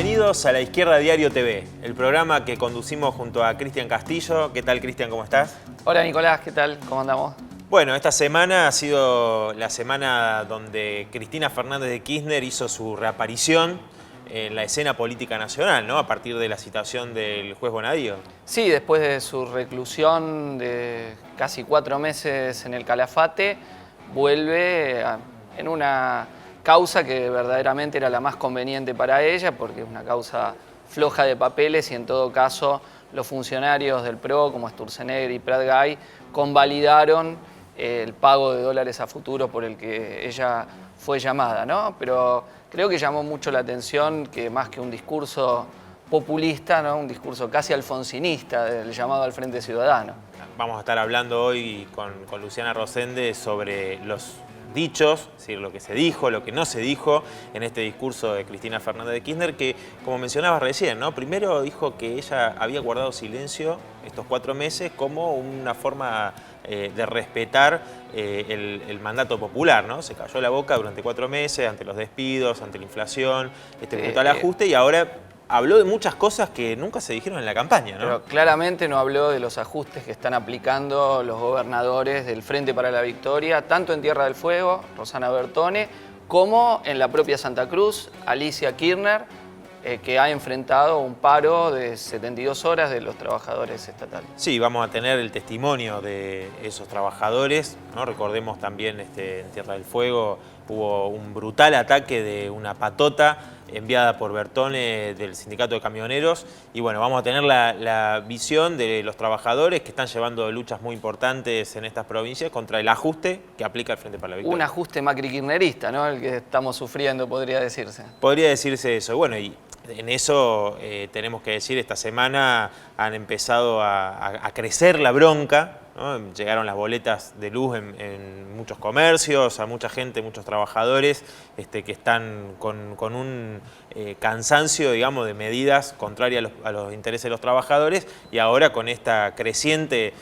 Bienvenidos a La Izquierda Diario TV, el programa que conducimos junto a Cristian Castillo. ¿Qué tal, Cristian? ¿Cómo estás? Hola, Nicolás. ¿Qué tal? ¿Cómo andamos? Bueno, esta semana ha sido la semana donde Cristina Fernández de Kirchner hizo su reaparición en la escena política nacional, ¿no? A partir de la citación del juez Bonadío. Sí, después de su reclusión de casi 4 meses en el Calafate, vuelve en una causa que verdaderamente era la más conveniente para ella, porque es una causa floja de papeles y en todo caso los funcionarios del PRO, como Sturzenegger y Prat-Gay, convalidaron el pago de dólares a futuro por el que ella fue llamada, ¿no? Pero creo que llamó mucho la atención que más que un discurso populista, ¿no? Un discurso casi alfonsinista del llamado al Frente Ciudadano. Vamos a estar hablando hoy con Luciana Rosende sobre los dichos, es decir, lo que se dijo, lo que no se dijo en este discurso de Cristina Fernández de Kirchner, que, como mencionabas recién, ¿no? Primero dijo que ella había guardado silencio estos 4 meses como una forma de respetar el mandato popular, ¿no? Se cayó la boca durante 4 meses ante los despidos, ante la inflación, este brutal ajuste, y ahora habló de muchas cosas que nunca se dijeron en la campaña, ¿no? Pero claramente no habló de los ajustes que están aplicando los gobernadores del Frente para la Victoria, tanto en Tierra del Fuego, Rosana Bertone, como en la propia Santa Cruz, Alicia Kirchner, que ha enfrentado un paro de 72 horas de los trabajadores estatales. Sí, vamos a tener el testimonio de esos trabajadores, ¿no? Recordemos también en Tierra del Fuego hubo un brutal ataque de una patota enviada por Bertone del Sindicato de Camioneros, y bueno, vamos a tener la visión de los trabajadores que están llevando luchas muy importantes en estas provincias contra el ajuste que aplica el Frente para la Victoria. Un ajuste macri-kirchnerista, ¿no? El que estamos sufriendo, podría decirse. Podría decirse eso. Bueno, y en eso tenemos que decir, esta semana han empezado a crecer la bronca, ¿no? Llegaron las boletas de luz en muchos comercios, a mucha gente, muchos trabajadores que están con un cansancio, digamos, de medidas contrarias a los intereses de los trabajadores, y ahora con esta creciente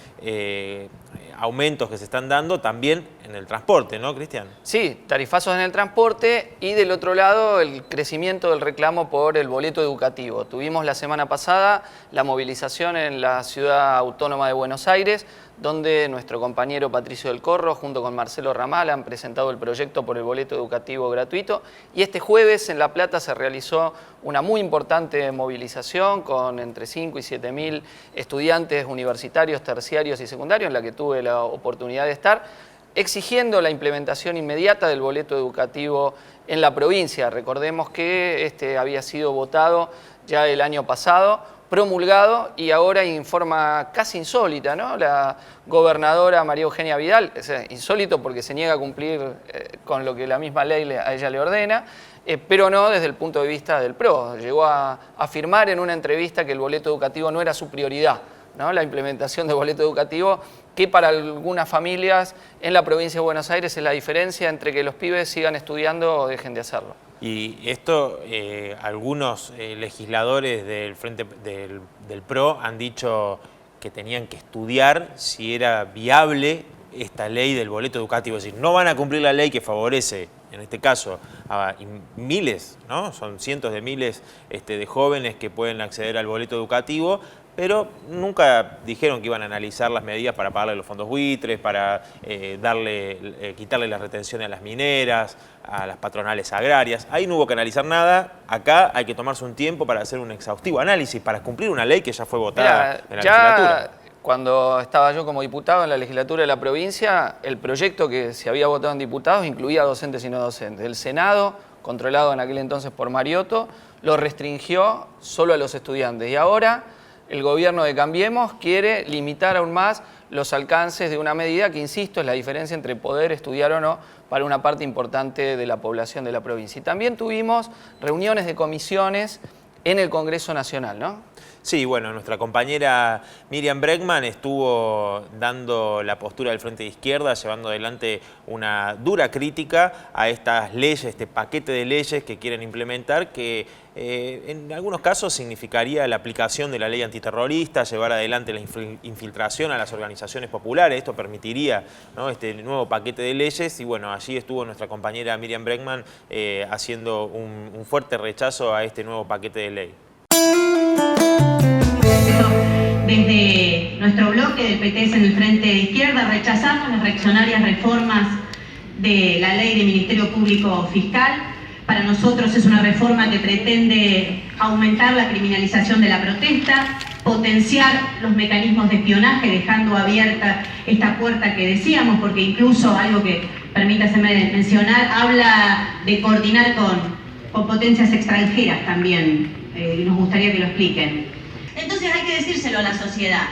aumentos que se están dando también en el transporte, ¿no, Cristian? Sí, tarifazos en el transporte y del otro lado el crecimiento del reclamo por el boleto educativo. Tuvimos la semana pasada la movilización en la Ciudad Autónoma de Buenos Aires, donde nuestro compañero Patricio del Corro junto con Marcelo Ramal han presentado el proyecto por el boleto educativo gratuito, y este jueves en La Plata se realizó una muy importante movilización con entre 5 y 7 mil estudiantes universitarios, terciarios y secundarios, en la que tuve la oportunidad de estar, exigiendo la implementación inmediata del boleto educativo en la provincia. Recordemos que este había sido votado ya el año pasado, promulgado, y ahora en forma casi insólita, ¿no? La gobernadora María Eugenia Vidal, es insólito porque se niega a cumplir con lo que la misma ley a ella le ordena, pero no desde el punto de vista del PRO. Llegó a afirmar en una entrevista que el boleto educativo no era su prioridad, ¿no? La implementación del boleto educativo, que para algunas familias en la provincia de Buenos Aires es la diferencia entre que los pibes sigan estudiando o dejen de hacerlo. Y esto, algunos legisladores del Frente del PRO han dicho que tenían que estudiar si era viable esta ley del boleto educativo. Es decir, no van a cumplir la ley que favorece, en este caso, a miles, ¿no? Son cientos de miles de jóvenes que pueden acceder al boleto educativo, pero nunca dijeron que iban a analizar las medidas para pagarle los fondos buitres, para quitarle la retención a las mineras, a las patronales agrarias. Ahí no hubo que analizar nada. Acá hay que tomarse un tiempo para hacer un exhaustivo análisis, para cumplir una ley que ya fue votada en la legislatura. Cuando estaba yo como diputado en la legislatura de la provincia, el proyecto que se había votado en diputados incluía docentes y no docentes. El Senado, controlado en aquel entonces por Mariotto, lo restringió solo a los estudiantes. Y ahora el gobierno de Cambiemos quiere limitar aún más los alcances de una medida que, insisto, es la diferencia entre poder estudiar o no para una parte importante de la población de la provincia. Y también tuvimos reuniones de comisiones en el Congreso Nacional, ¿no? Sí, bueno, nuestra compañera Miriam Bregman estuvo dando la postura del Frente de Izquierda, llevando adelante una dura crítica a estas leyes, este paquete de leyes que quieren implementar, que en algunos casos significaría la aplicación de la ley antiterrorista, llevar adelante la infiltración a las organizaciones populares. Esto permitiría, ¿no?, este nuevo paquete de leyes, y bueno, allí estuvo nuestra compañera Miriam Bregman haciendo un fuerte rechazo a este nuevo paquete de ley. Desde nuestro bloque del PTS en el Frente de Izquierda rechazamos las reaccionarias reformas de la ley de Ministerio Público Fiscal. Para nosotros es una reforma que pretende aumentar la criminalización de la protesta, potenciar los mecanismos de espionaje, dejando abierta esta puerta que decíamos, porque incluso algo que, permítaseme mencionar, habla de coordinar con potencias extranjeras también. Nos gustaría que lo expliquen. Entonces hay que decírselo a la sociedad,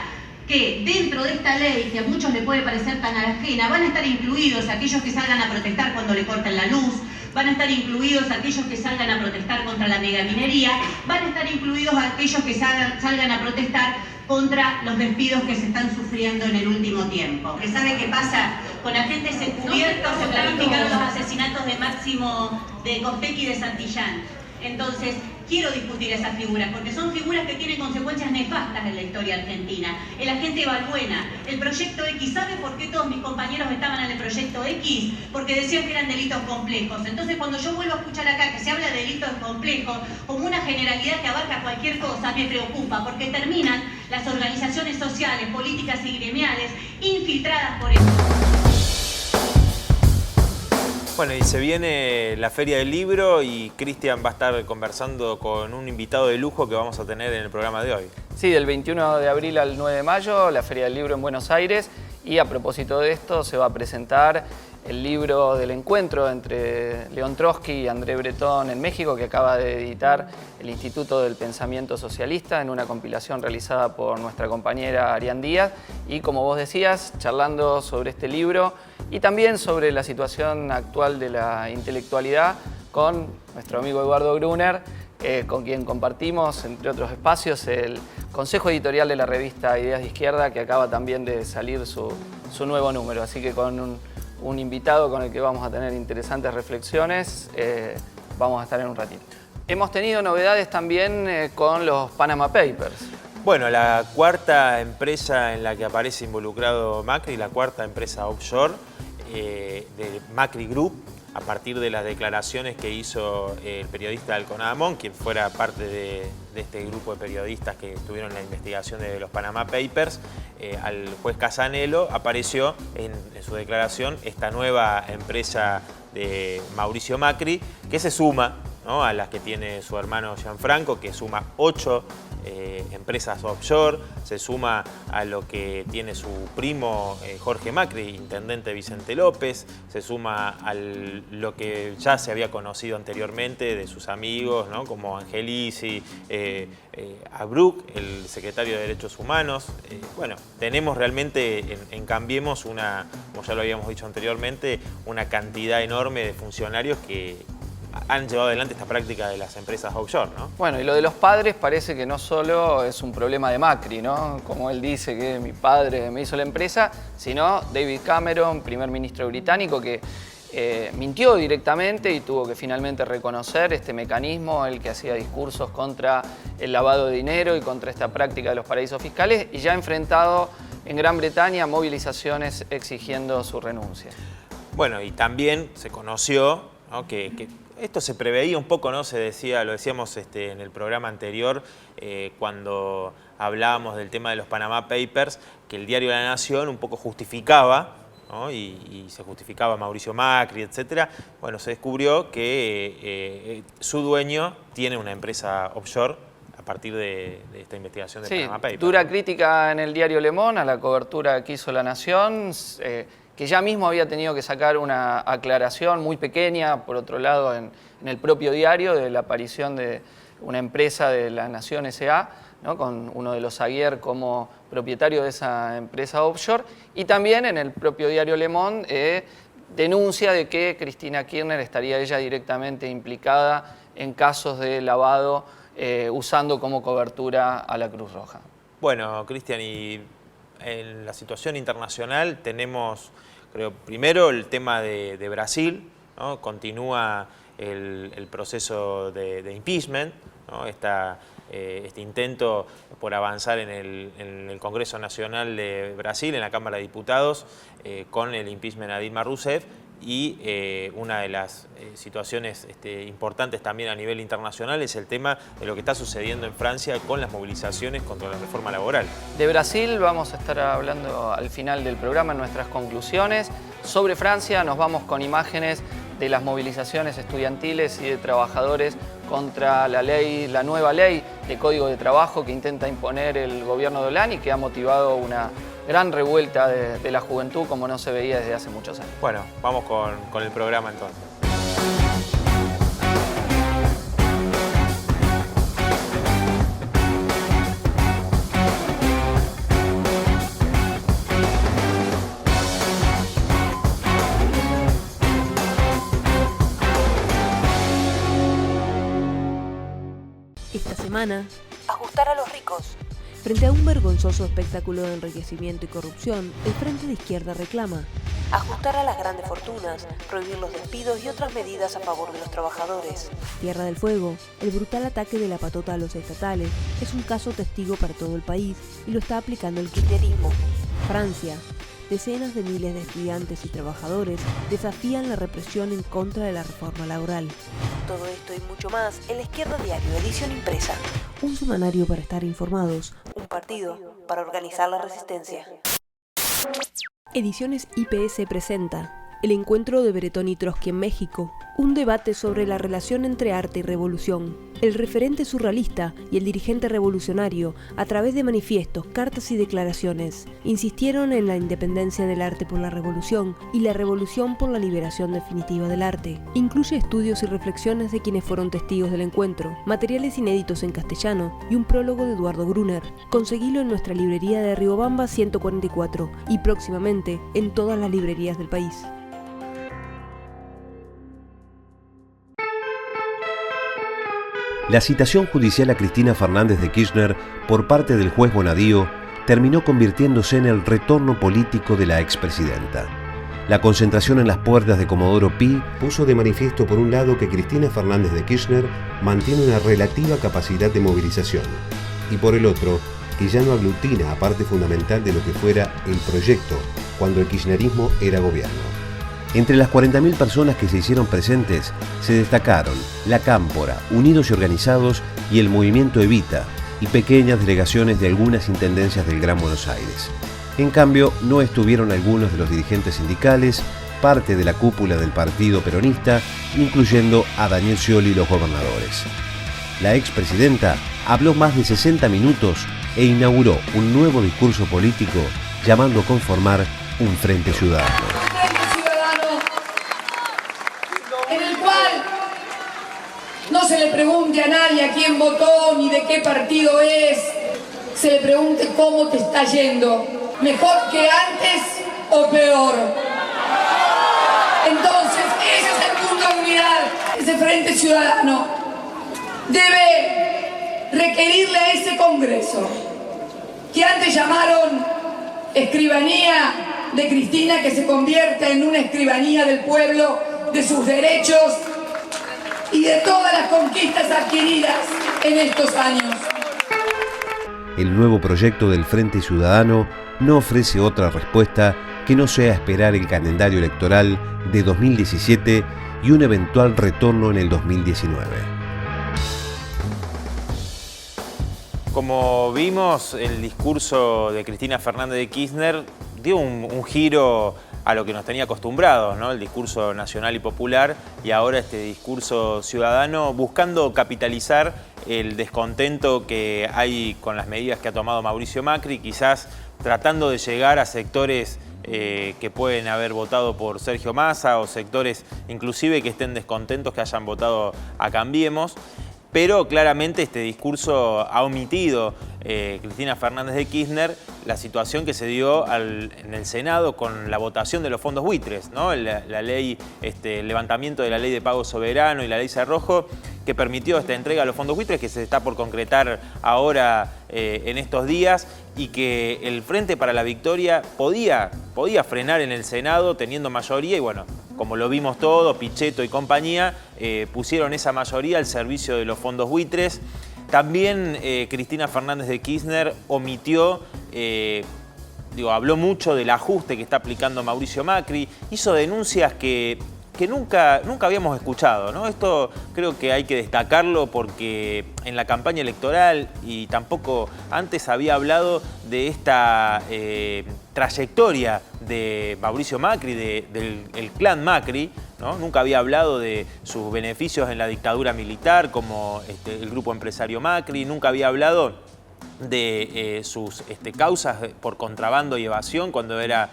que dentro de esta ley, que a muchos les puede parecer tan ajena, van a estar incluidos aquellos que salgan a protestar cuando le corten la luz, van a estar incluidos aquellos que salgan a protestar contra la megaminería, van a estar incluidos aquellos que salgan a protestar contra los despidos que se están sufriendo en el último tiempo. ¿Que sabe qué pasa? Con agentes encubiertos se planificaron los asesinatos de Máximo de Costec y de Santillán. Entonces, quiero discutir esas figuras, porque son figuras que tienen consecuencias nefastas en la historia argentina. El agente Balbuena, el Proyecto X. ¿Sabe por qué todos mis compañeros estaban en el Proyecto X? Porque decían que eran delitos complejos. Entonces, cuando yo vuelvo a escuchar acá que se habla de delitos complejos como una generalidad que abarca cualquier cosa, me preocupa, porque terminan las organizaciones sociales, políticas y gremiales infiltradas por eso. Bueno, y se viene la Feria del Libro y Cristian va a estar conversando con un invitado de lujo que vamos a tener en el programa de hoy. Sí, del 21 de abril al 9 de mayo, la Feria del Libro en Buenos Aires, y a propósito de esto se va a presentar el libro del encuentro entre León Trotsky y André Breton en México, que acaba de editar el Instituto del Pensamiento Socialista en una compilación realizada por nuestra compañera Arián Díaz. Y como vos decías, charlando sobre este libro y también sobre la situación actual de la intelectualidad con nuestro amigo Eduardo Gruner, con quien compartimos, entre otros espacios, el consejo editorial de la revista Ideas de Izquierda, que acaba también de salir su nuevo número. Así que con un invitado con el que vamos a tener interesantes reflexiones, vamos a estar en un ratito. Hemos tenido novedades también con los Panama Papers. Bueno, la cuarta empresa en la que aparece involucrado Macri, la cuarta empresa offshore de Macri Group, a partir de las declaraciones que hizo el periodista Alconada Amón, quien fuera parte de este grupo de periodistas que tuvieron la investigación de los Panama Papers, al juez Casanelo, apareció en su declaración esta nueva empresa de Mauricio Macri, que se suma, ¿no?, a las que tiene su hermano Gianfranco, que suma 8 empresas offshore, se suma a lo que tiene su primo Jorge Macri, intendente Vicente López, se suma a lo que ya se había conocido anteriormente de sus amigos, ¿no?, como Angelici, Abruc, el secretario de Derechos Humanos. Bueno, tenemos realmente en Cambiemos como ya lo habíamos dicho anteriormente, una cantidad enorme de funcionarios que han llevado adelante esta práctica de las empresas offshore, ¿no? Bueno, y lo de los padres parece que no solo es un problema de Macri, ¿no?, como él dice que mi padre me hizo la empresa, sino David Cameron, primer ministro británico, que mintió directamente y tuvo que finalmente reconocer este mecanismo, el que hacía discursos contra el lavado de dinero y contra esta práctica de los paraísos fiscales, y ya ha enfrentado en Gran Bretaña movilizaciones exigiendo su renuncia. Bueno, y también se conoció, ¿no?, que esto se preveía un poco, ¿no? Se decía, lo decíamos en el programa anterior, cuando hablábamos del tema de los Panama Papers, que el diario La Nación un poco justificaba, ¿no?, y se justificaba Mauricio Macri, etc. Bueno, se descubrió que su dueño tiene una empresa offshore a partir de esta investigación de Panama Papers. Dura crítica en el diario Le Monde a la cobertura que hizo La Nación, que ya mismo había tenido que sacar una aclaración muy pequeña, por otro lado, en el propio diario, de la aparición de una empresa de La Nación S.A., ¿no?, con uno de los Aguiar como propietario de esa empresa offshore, y también en el propio diario Le Monde denuncia de que Cristina Kirchner estaría ella directamente implicada en casos de lavado usando como cobertura a la Cruz Roja. Bueno, Cristian, y en la situación internacional tenemos, creo, primero el tema de Brasil, ¿no? Continúa el proceso de impeachment, ¿no? Este intento por avanzar en el Congreso Nacional de Brasil, en la Cámara de Diputados, con el impeachment a Dilma Rousseff. Y una de las situaciones importantes también a nivel internacional es el tema de lo que está sucediendo en Francia con las movilizaciones contra la reforma laboral. De Brasil vamos a estar hablando al final del programa en nuestras conclusiones. Sobre Francia nos vamos con imágenes de las movilizaciones estudiantiles y de trabajadores contra la nueva ley de Código de Trabajo que intenta imponer el gobierno de Hollande y que ha motivado una gran revuelta de la juventud como no se veía desde hace muchos años. Bueno, vamos con el programa entonces. Esta semana, ajustar a los ricos. Frente a un vergonzoso espectáculo de enriquecimiento y corrupción, el Frente de Izquierda reclama ajustar a las grandes fortunas, prohibir los despidos y otras medidas a favor de los trabajadores. Tierra del Fuego, el brutal ataque de la patota a los estatales, es un caso testigo para todo el país y lo está aplicando el kirchnerismo. Francia, decenas de miles de estudiantes y trabajadores desafían la represión en contra de la reforma laboral. Todo esto y mucho más en La Izquierda Diario, edición impresa. Un semanario para estar informados. Un partido para organizar la resistencia. Ediciones IPS presenta el encuentro de Bretón y Trotsky en México, un debate sobre la relación entre arte y revolución. El referente surrealista y el dirigente revolucionario, a través de manifiestos, cartas y declaraciones, insistieron en la independencia del arte por la revolución y la revolución por la liberación definitiva del arte. Incluye estudios y reflexiones de quienes fueron testigos del encuentro, materiales inéditos en castellano y un prólogo de Eduardo Brunner. Conseguilo en nuestra librería de Riobamba 144 y próximamente en todas las librerías del país. La citación judicial a Cristina Fernández de Kirchner por parte del juez Bonadío terminó convirtiéndose en el retorno político de la expresidenta. La concentración en las puertas de Comodoro Pi puso de manifiesto por un lado que Cristina Fernández de Kirchner mantiene una relativa capacidad de movilización y por el otro que ya no aglutina a parte fundamental de lo que fuera el proyecto cuando el kirchnerismo era gobierno. Entre las 40.000 personas que se hicieron presentes, se destacaron La Cámpora, Unidos y Organizados y el Movimiento Evita, y pequeñas delegaciones de algunas intendencias del Gran Buenos Aires. En cambio, no estuvieron algunos de los dirigentes sindicales, parte de la cúpula del partido peronista, incluyendo a Daniel Scioli y los gobernadores. La expresidenta habló más de 60 minutos e inauguró un nuevo discurso político llamando a conformar un Frente Ciudadano. No se le pregunte a nadie a quién votó ni de qué partido es, se le pregunte cómo te está yendo, mejor que antes o peor. Entonces, ese es el punto de unidad, ese Frente Ciudadano debe requerirle a ese Congreso, que antes llamaron escribanía de Cristina, que se convierta en una escribanía del pueblo, de sus derechos y de todas las conquistas adquiridas en estos años. El nuevo proyecto del Frente Ciudadano no ofrece otra respuesta que no sea esperar el calendario electoral de 2017 y un eventual retorno en el 2019. Como vimos, el discurso de Cristina Fernández de Kirchner dio un giro a lo que nos tenía acostumbrados, ¿no? El discurso nacional y popular, y ahora este discurso ciudadano buscando capitalizar el descontento que hay con las medidas que ha tomado Mauricio Macri, quizás tratando de llegar a sectores que pueden haber votado por Sergio Massa o sectores inclusive que estén descontentos que hayan votado a Cambiemos. Pero claramente este discurso ha omitido Cristina Fernández de Kirchner la situación que se dio en el Senado con la votación de los fondos buitres, ¿no? La ley, el levantamiento de la ley de pago soberano y la ley Cerrojo, que permitió esta entrega a los fondos buitres, que se está por concretar ahora en estos días, y que el Frente para la Victoria podía frenar en el Senado teniendo mayoría, y bueno, como lo vimos todo, Pichetto y compañía pusieron esa mayoría al servicio de los fondos buitres. También Cristina Fernández de Kirchner omitió, habló mucho del ajuste que está aplicando Mauricio Macri, hizo denuncias que nunca habíamos escuchado, ¿no? Esto creo que hay que destacarlo porque en la campaña electoral y tampoco antes había hablado de esta trayectoria de Mauricio Macri, del clan Macri, ¿no? Nunca había hablado de sus beneficios en la dictadura militar como el grupo empresario Macri, nunca había hablado de sus causas por contrabando y evasión cuando era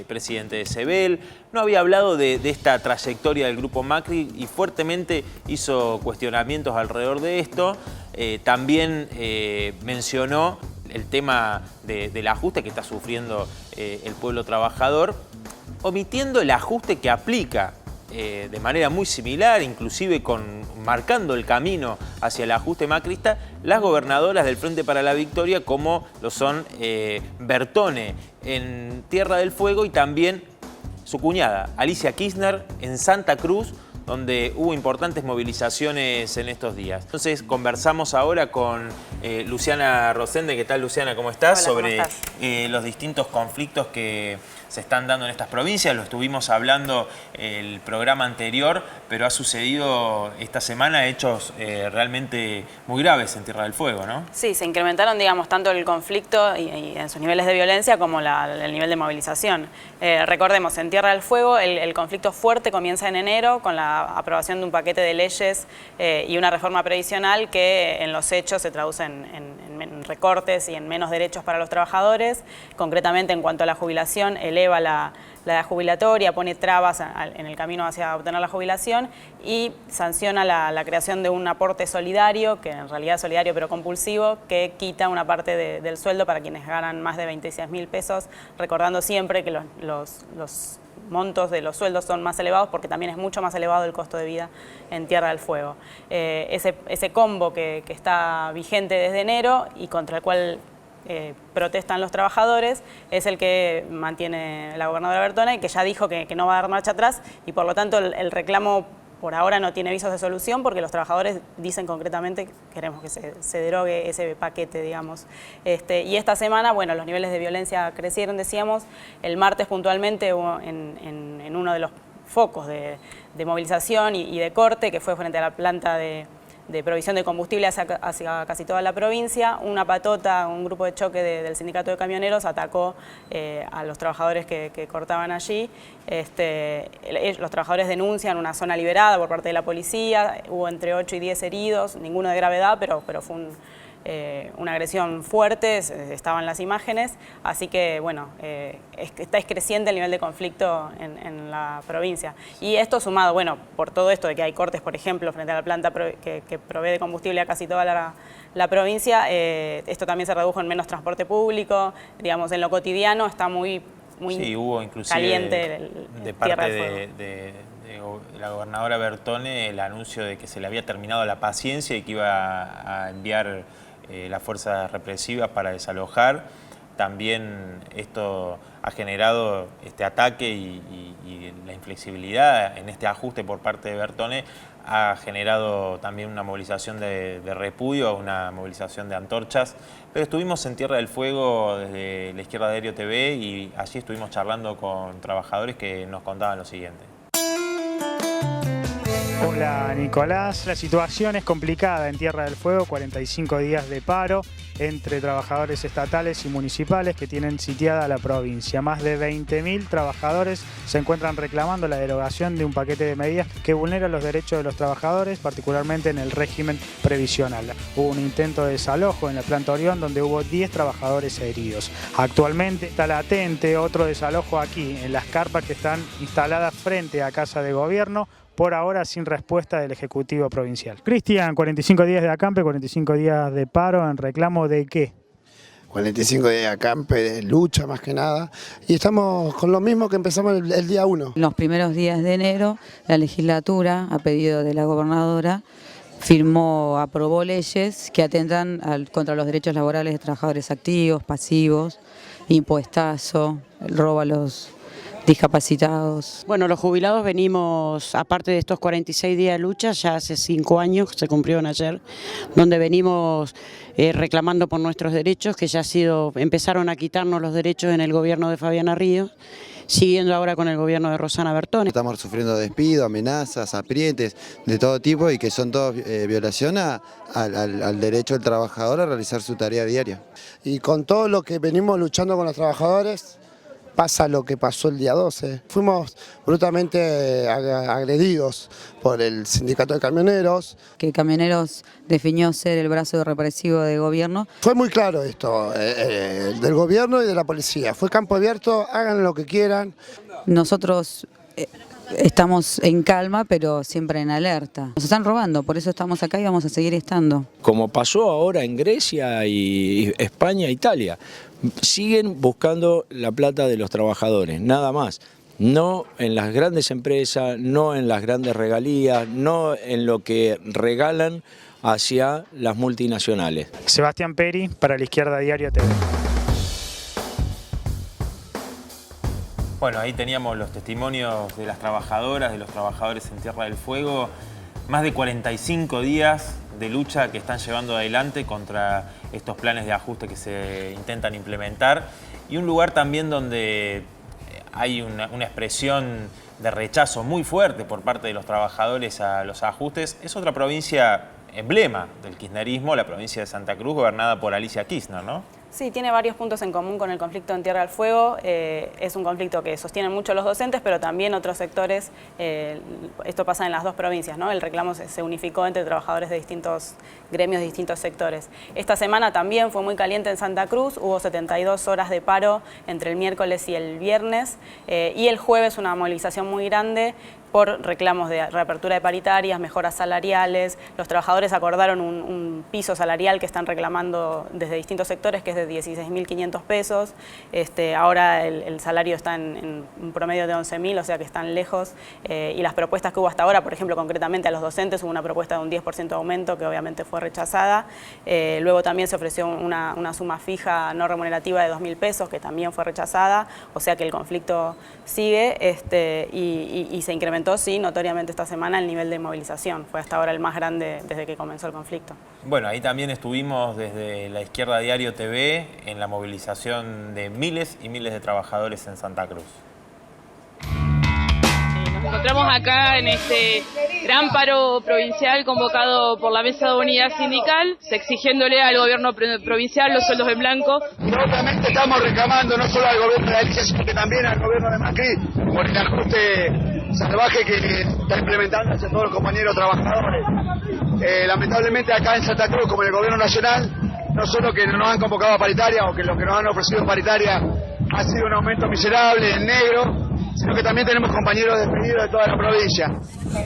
presidente de Sebel. No había hablado de esta trayectoria del grupo Macri y fuertemente hizo cuestionamientos alrededor de esto. También mencionó el tema del ajuste que está sufriendo el pueblo trabajador, omitiendo el ajuste que aplica de manera muy similar, inclusive marcando el camino hacia el ajuste macrista, las gobernadoras del Frente para la Victoria, como lo son Bertone en Tierra del Fuego y también su cuñada, Alicia Kirchner, en Santa Cruz, donde hubo importantes movilizaciones en estos días. Entonces conversamos ahora con Luciana Rosende. ¿Qué tal, Luciana? ¿Cómo estás? Hola, sobre ¿cómo estás? Los distintos conflictos que se están dando en estas provincias. Lo estuvimos hablando el programa anterior, pero ha sucedido esta semana hechos realmente muy graves en Tierra del Fuego, ¿no? Sí, se incrementaron, digamos, tanto el conflicto y en sus niveles de violencia como el nivel de movilización. Recordemos, en Tierra del Fuego el conflicto fuerte comienza en enero con la aprobación de un paquete de leyes y una reforma previsional que en los hechos se traduce en recortes y en menos derechos para los trabajadores. Concretamente, en cuanto a la jubilación, eleva la edad jubilatoria, pone trabas en el camino hacia obtener la jubilación y sanciona la creación de un aporte solidario, que en realidad es solidario pero compulsivo, que quita una parte del sueldo para quienes ganan más de 26.000 pesos, recordando siempre que los montos de los sueldos son más elevados porque también es mucho más elevado el costo de vida en Tierra del Fuego. Ese combo que está vigente desde enero y contra el cual protestan los trabajadores es el que mantiene la gobernadora Bertone, que ya dijo que no va a dar marcha atrás y por lo tanto el reclamo por ahora no tiene visos de solución porque los trabajadores dicen concretamente que queremos que se derogue ese paquete, digamos. Y esta semana, bueno, los niveles de violencia crecieron, decíamos. El martes puntualmente hubo en uno de los focos de movilización y de corte, que fue frente a la planta de provisión de combustible hacia casi toda la provincia, una patota, un grupo de choque del sindicato de camioneros atacó a los trabajadores que cortaban allí. Los trabajadores denuncian una zona liberada por parte de la policía, hubo entre 8 y 10 heridos, ninguno de gravedad, pero fue una agresión fuerte, estaban las imágenes, así que bueno, está creciente el nivel de conflicto en la provincia. Y esto sumado, bueno, por todo esto de que hay cortes, por ejemplo, frente a la planta que provee de combustible a casi toda la provincia, esto también se redujo en menos transporte público, digamos, en lo cotidiano está muy sí, hubo inclusive caliente de parte de la gobernadora Bertone el anuncio de que se le había terminado la paciencia y que iba a enviar las fuerzas represivas para desalojar. También esto ha generado este ataque y la inflexibilidad en este ajuste por parte de Bertone ha generado también una movilización de repudio, una movilización de antorchas. Pero estuvimos en Tierra del Fuego desde la Izquierda Aéreo TV y allí estuvimos charlando con trabajadores que nos contaban lo siguiente. Hola Nicolás, la situación es complicada en Tierra del Fuego, 45 días de paro entre trabajadores estatales y municipales que tienen sitiada la provincia. Más de 20.000 trabajadores se encuentran reclamando la derogación de un paquete de medidas que vulnera los derechos de los trabajadores, particularmente en el régimen previsional. Hubo un intento de desalojo en la planta Orión donde hubo 10 trabajadores heridos. Actualmente está latente otro desalojo aquí, en las carpas que están instaladas frente a Casa de Gobierno, por ahora sin respuesta del Ejecutivo Provincial. Cristian, 45 días de acampe, 45 días de paro en reclamo de qué? 45 días de acampe, de lucha más que nada, y estamos con lo mismo que empezamos el día 1. Los primeros días de enero, la legislatura, a pedido de la gobernadora, aprobó leyes que atentan contra los derechos laborales de trabajadores activos, pasivos, impuestazo, el robo a los discapacitados. Bueno, los jubilados venimos, aparte de estos 46 días de lucha, ya hace 5 años, se cumplieron ayer, donde venimos reclamando por nuestros derechos, que ya empezaron a quitarnos los derechos en el gobierno de Fabiana Ríos, siguiendo ahora con el gobierno de Rosana Bertone. Estamos sufriendo despidos, amenazas, aprietes de todo tipo y que son todos violación al derecho del trabajador a realizar su tarea diaria. Y con todo lo que venimos luchando con los trabajadores, pasa lo que pasó el día 12. Fuimos brutalmente agredidos por el sindicato de camioneros. Que Camioneros definió ser el brazo represivo del gobierno. Fue muy claro esto, del gobierno y de la policía. Fue campo abierto, hagan lo que quieran. Nosotros estamos en calma, pero siempre en alerta. Nos están robando, por eso estamos acá y vamos a seguir estando. Como pasó ahora en Grecia y España e Italia. Siguen buscando la plata de los trabajadores, nada más. No en las grandes empresas, no en las grandes regalías, no en lo que regalan hacia las multinacionales. Sebastián Peri, para La Izquierda Diario TV. Bueno, ahí teníamos los testimonios de las trabajadoras, de los trabajadores en Tierra del Fuego. Más de 45 días de lucha que están llevando adelante contra estos planes de ajuste que se intentan implementar. Y un lugar también donde hay una expresión de rechazo muy fuerte por parte de los trabajadores a los ajustes. Es otra provincia emblema del kirchnerismo, la provincia de Santa Cruz, gobernada por Alicia Kirchner, ¿no? Sí, tiene varios puntos en común con el conflicto en Tierra del Fuego. Es un conflicto que sostienen mucho los docentes, pero también otros sectores. Esto pasa en las dos provincias, ¿no? El reclamo se unificó entre trabajadores de distintos gremios, de distintos sectores. Esta semana también fue muy caliente en Santa Cruz. Hubo 72 horas de paro entre el miércoles y el viernes. Y el jueves una movilización muy grande por reclamos de reapertura de paritarias, mejoras salariales. Los trabajadores acordaron un piso salarial que están reclamando desde distintos sectores, que es de 16.500 pesos. Ahora el salario está en un promedio de 11.000, o sea que están lejos. Y las propuestas que hubo hasta ahora, por ejemplo, concretamente a los docentes, hubo una propuesta de un 10% de aumento que obviamente fue rechazada. Luego también se ofreció una suma fija no remunerativa de 2.000 pesos, que también fue rechazada. O sea que el conflicto sigue y se incrementó, sí, notoriamente esta semana el nivel de movilización. Fue hasta ahora el más grande desde que comenzó el conflicto. Bueno, ahí también estuvimos desde La Izquierda Diario TV en la movilización de miles y miles de trabajadores en Santa Cruz. Nos encontramos acá en este gran paro provincial convocado por la Mesa de Unidad Sindical, exigiéndole al gobierno provincial los sueldos en blanco. Y obviamente estamos reclamando no solo al gobierno de Alicia, sino que también al gobierno de Macri por el ajuste salvaje que está implementando hacia todos los compañeros trabajadores. Lamentablemente acá en Santa Cruz, como en el gobierno nacional, no solo que no nos han convocado a paritaria o que lo que nos han ofrecido paritaria ha sido un aumento miserable en negro, sino que también tenemos compañeros despedidos de toda la provincia.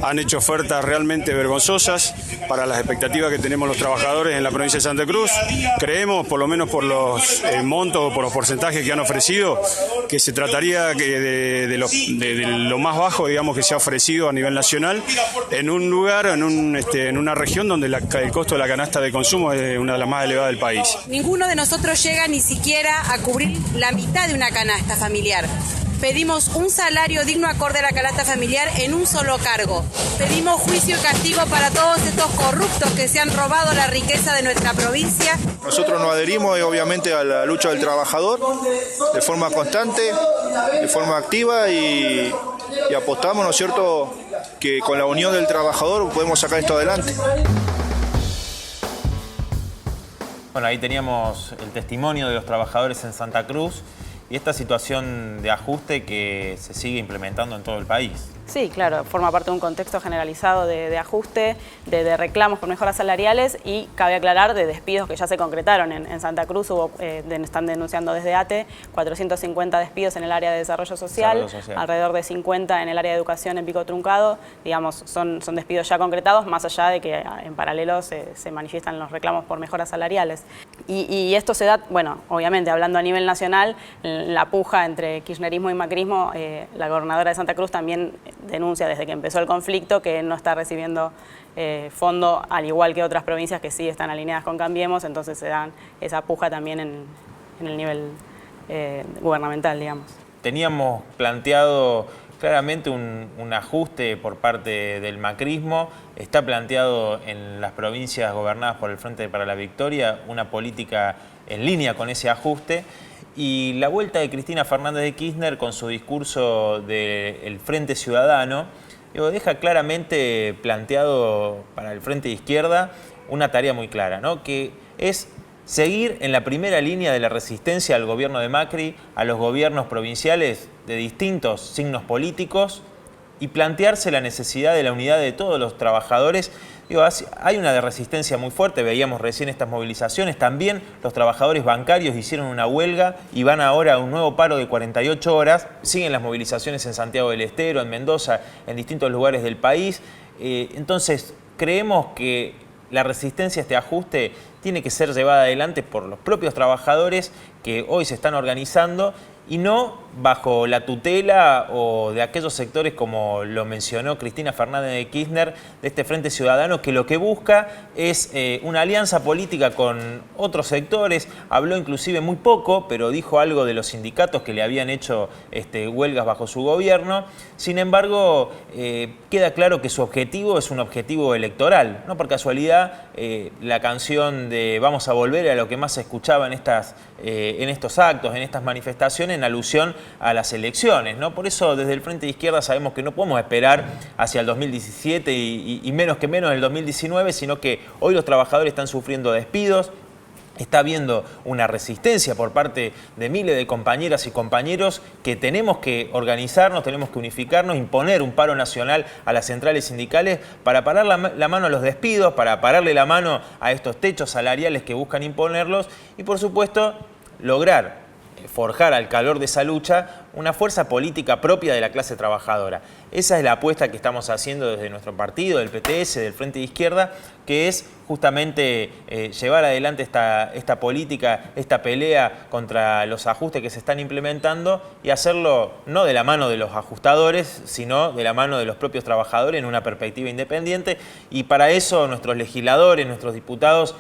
Han hecho ofertas realmente vergonzosas para las expectativas que tenemos los trabajadores en la provincia de Santa Cruz. Creemos, por lo menos por los montos o por los porcentajes que han ofrecido, que se trataría de lo más bajo, digamos, que se ha ofrecido a nivel nacional, en un lugar, en una región donde el costo de la canasta de consumo es una de las más elevadas del país. Ninguno de nosotros llega ni siquiera a cubrir la mitad de una canasta familiar. Pedimos un salario digno acorde a la canasta familiar en un solo cargo. Pedimos juicio y castigo para todos estos corruptos que se han robado la riqueza de nuestra provincia. Nosotros nos adherimos obviamente a la lucha del trabajador de forma constante, de forma activa y apostamos, ¿no es cierto?, que con la unión del trabajador podemos sacar esto adelante. Bueno, ahí teníamos el testimonio de los trabajadores en Santa Cruz y esta situación de ajuste que se sigue implementando en todo el país. Sí, claro, forma parte de un contexto generalizado de ajuste, de reclamos por mejoras salariales y cabe aclarar de despidos que ya se concretaron. En Santa Cruz están denunciando desde ATE 450 despidos en el área de desarrollo social, alrededor de 50 en el área de educación en Pico Truncado. Digamos, son despidos ya concretados, más allá de que en paralelo se manifiestan los reclamos por mejoras salariales. Y esto se da, bueno, obviamente hablando a nivel nacional, la puja entre kirchnerismo y macrismo, la gobernadora de Santa Cruz también denuncia desde que empezó el conflicto que no está recibiendo fondo, al igual que otras provincias que sí están alineadas con Cambiemos, entonces se dan esa puja también en el nivel gubernamental, digamos. Teníamos planteado claramente un ajuste por parte del macrismo. Está planteado en las provincias gobernadas por el Frente para la Victoria una política en línea con ese ajuste. Y la vuelta de Cristina Fernández de Kirchner con su discurso del Frente Ciudadano deja claramente planteado para el Frente de Izquierda una tarea muy clara, ¿no? Que es seguir en la primera línea de la resistencia al gobierno de Macri, a los gobiernos provinciales de distintos signos políticos y plantearse la necesidad de la unidad de todos los trabajadores. Hay una resistencia muy fuerte, veíamos recién estas movilizaciones, también los trabajadores bancarios hicieron una huelga y van ahora a un nuevo paro de 48 horas, siguen las movilizaciones en Santiago del Estero, en Mendoza, en distintos lugares del país. Entonces, creemos que la resistencia a este ajuste tiene que ser llevada adelante por los propios trabajadores que hoy se están organizando y no bajo la tutela o de aquellos sectores, como lo mencionó Cristina Fernández de Kirchner, de este Frente Ciudadano, que lo que busca es una alianza política con otros sectores. Habló inclusive muy poco, pero dijo algo de los sindicatos que le habían hecho huelgas bajo su gobierno. Sin embargo, queda claro que su objetivo es un objetivo electoral. No por casualidad, la canción de Vamos a volver a lo que más se escuchaba en estos actos, en estas manifestaciones, en alusión a las elecciones, ¿no? Por eso desde el Frente de Izquierda sabemos que no podemos esperar hacia el 2017 y menos que menos el 2019, sino que hoy los trabajadores están sufriendo despidos. Está habiendo una resistencia por parte de miles de compañeras y compañeros que tenemos que organizarnos, tenemos que unificarnos, imponer un paro nacional a las centrales sindicales para parar la mano a los despidos, para pararle la mano a estos techos salariales que buscan imponerlos y, por supuesto, lograr forjar al calor de esa lucha una fuerza política propia de la clase trabajadora. Esa es la apuesta que estamos haciendo desde nuestro partido, del PTS, del Frente de Izquierda, que es justamente llevar adelante esta política, esta pelea contra los ajustes que se están implementando y hacerlo no de la mano de los ajustadores, sino de la mano de los propios trabajadores en una perspectiva independiente. Y para eso nuestros legisladores, nuestros diputados,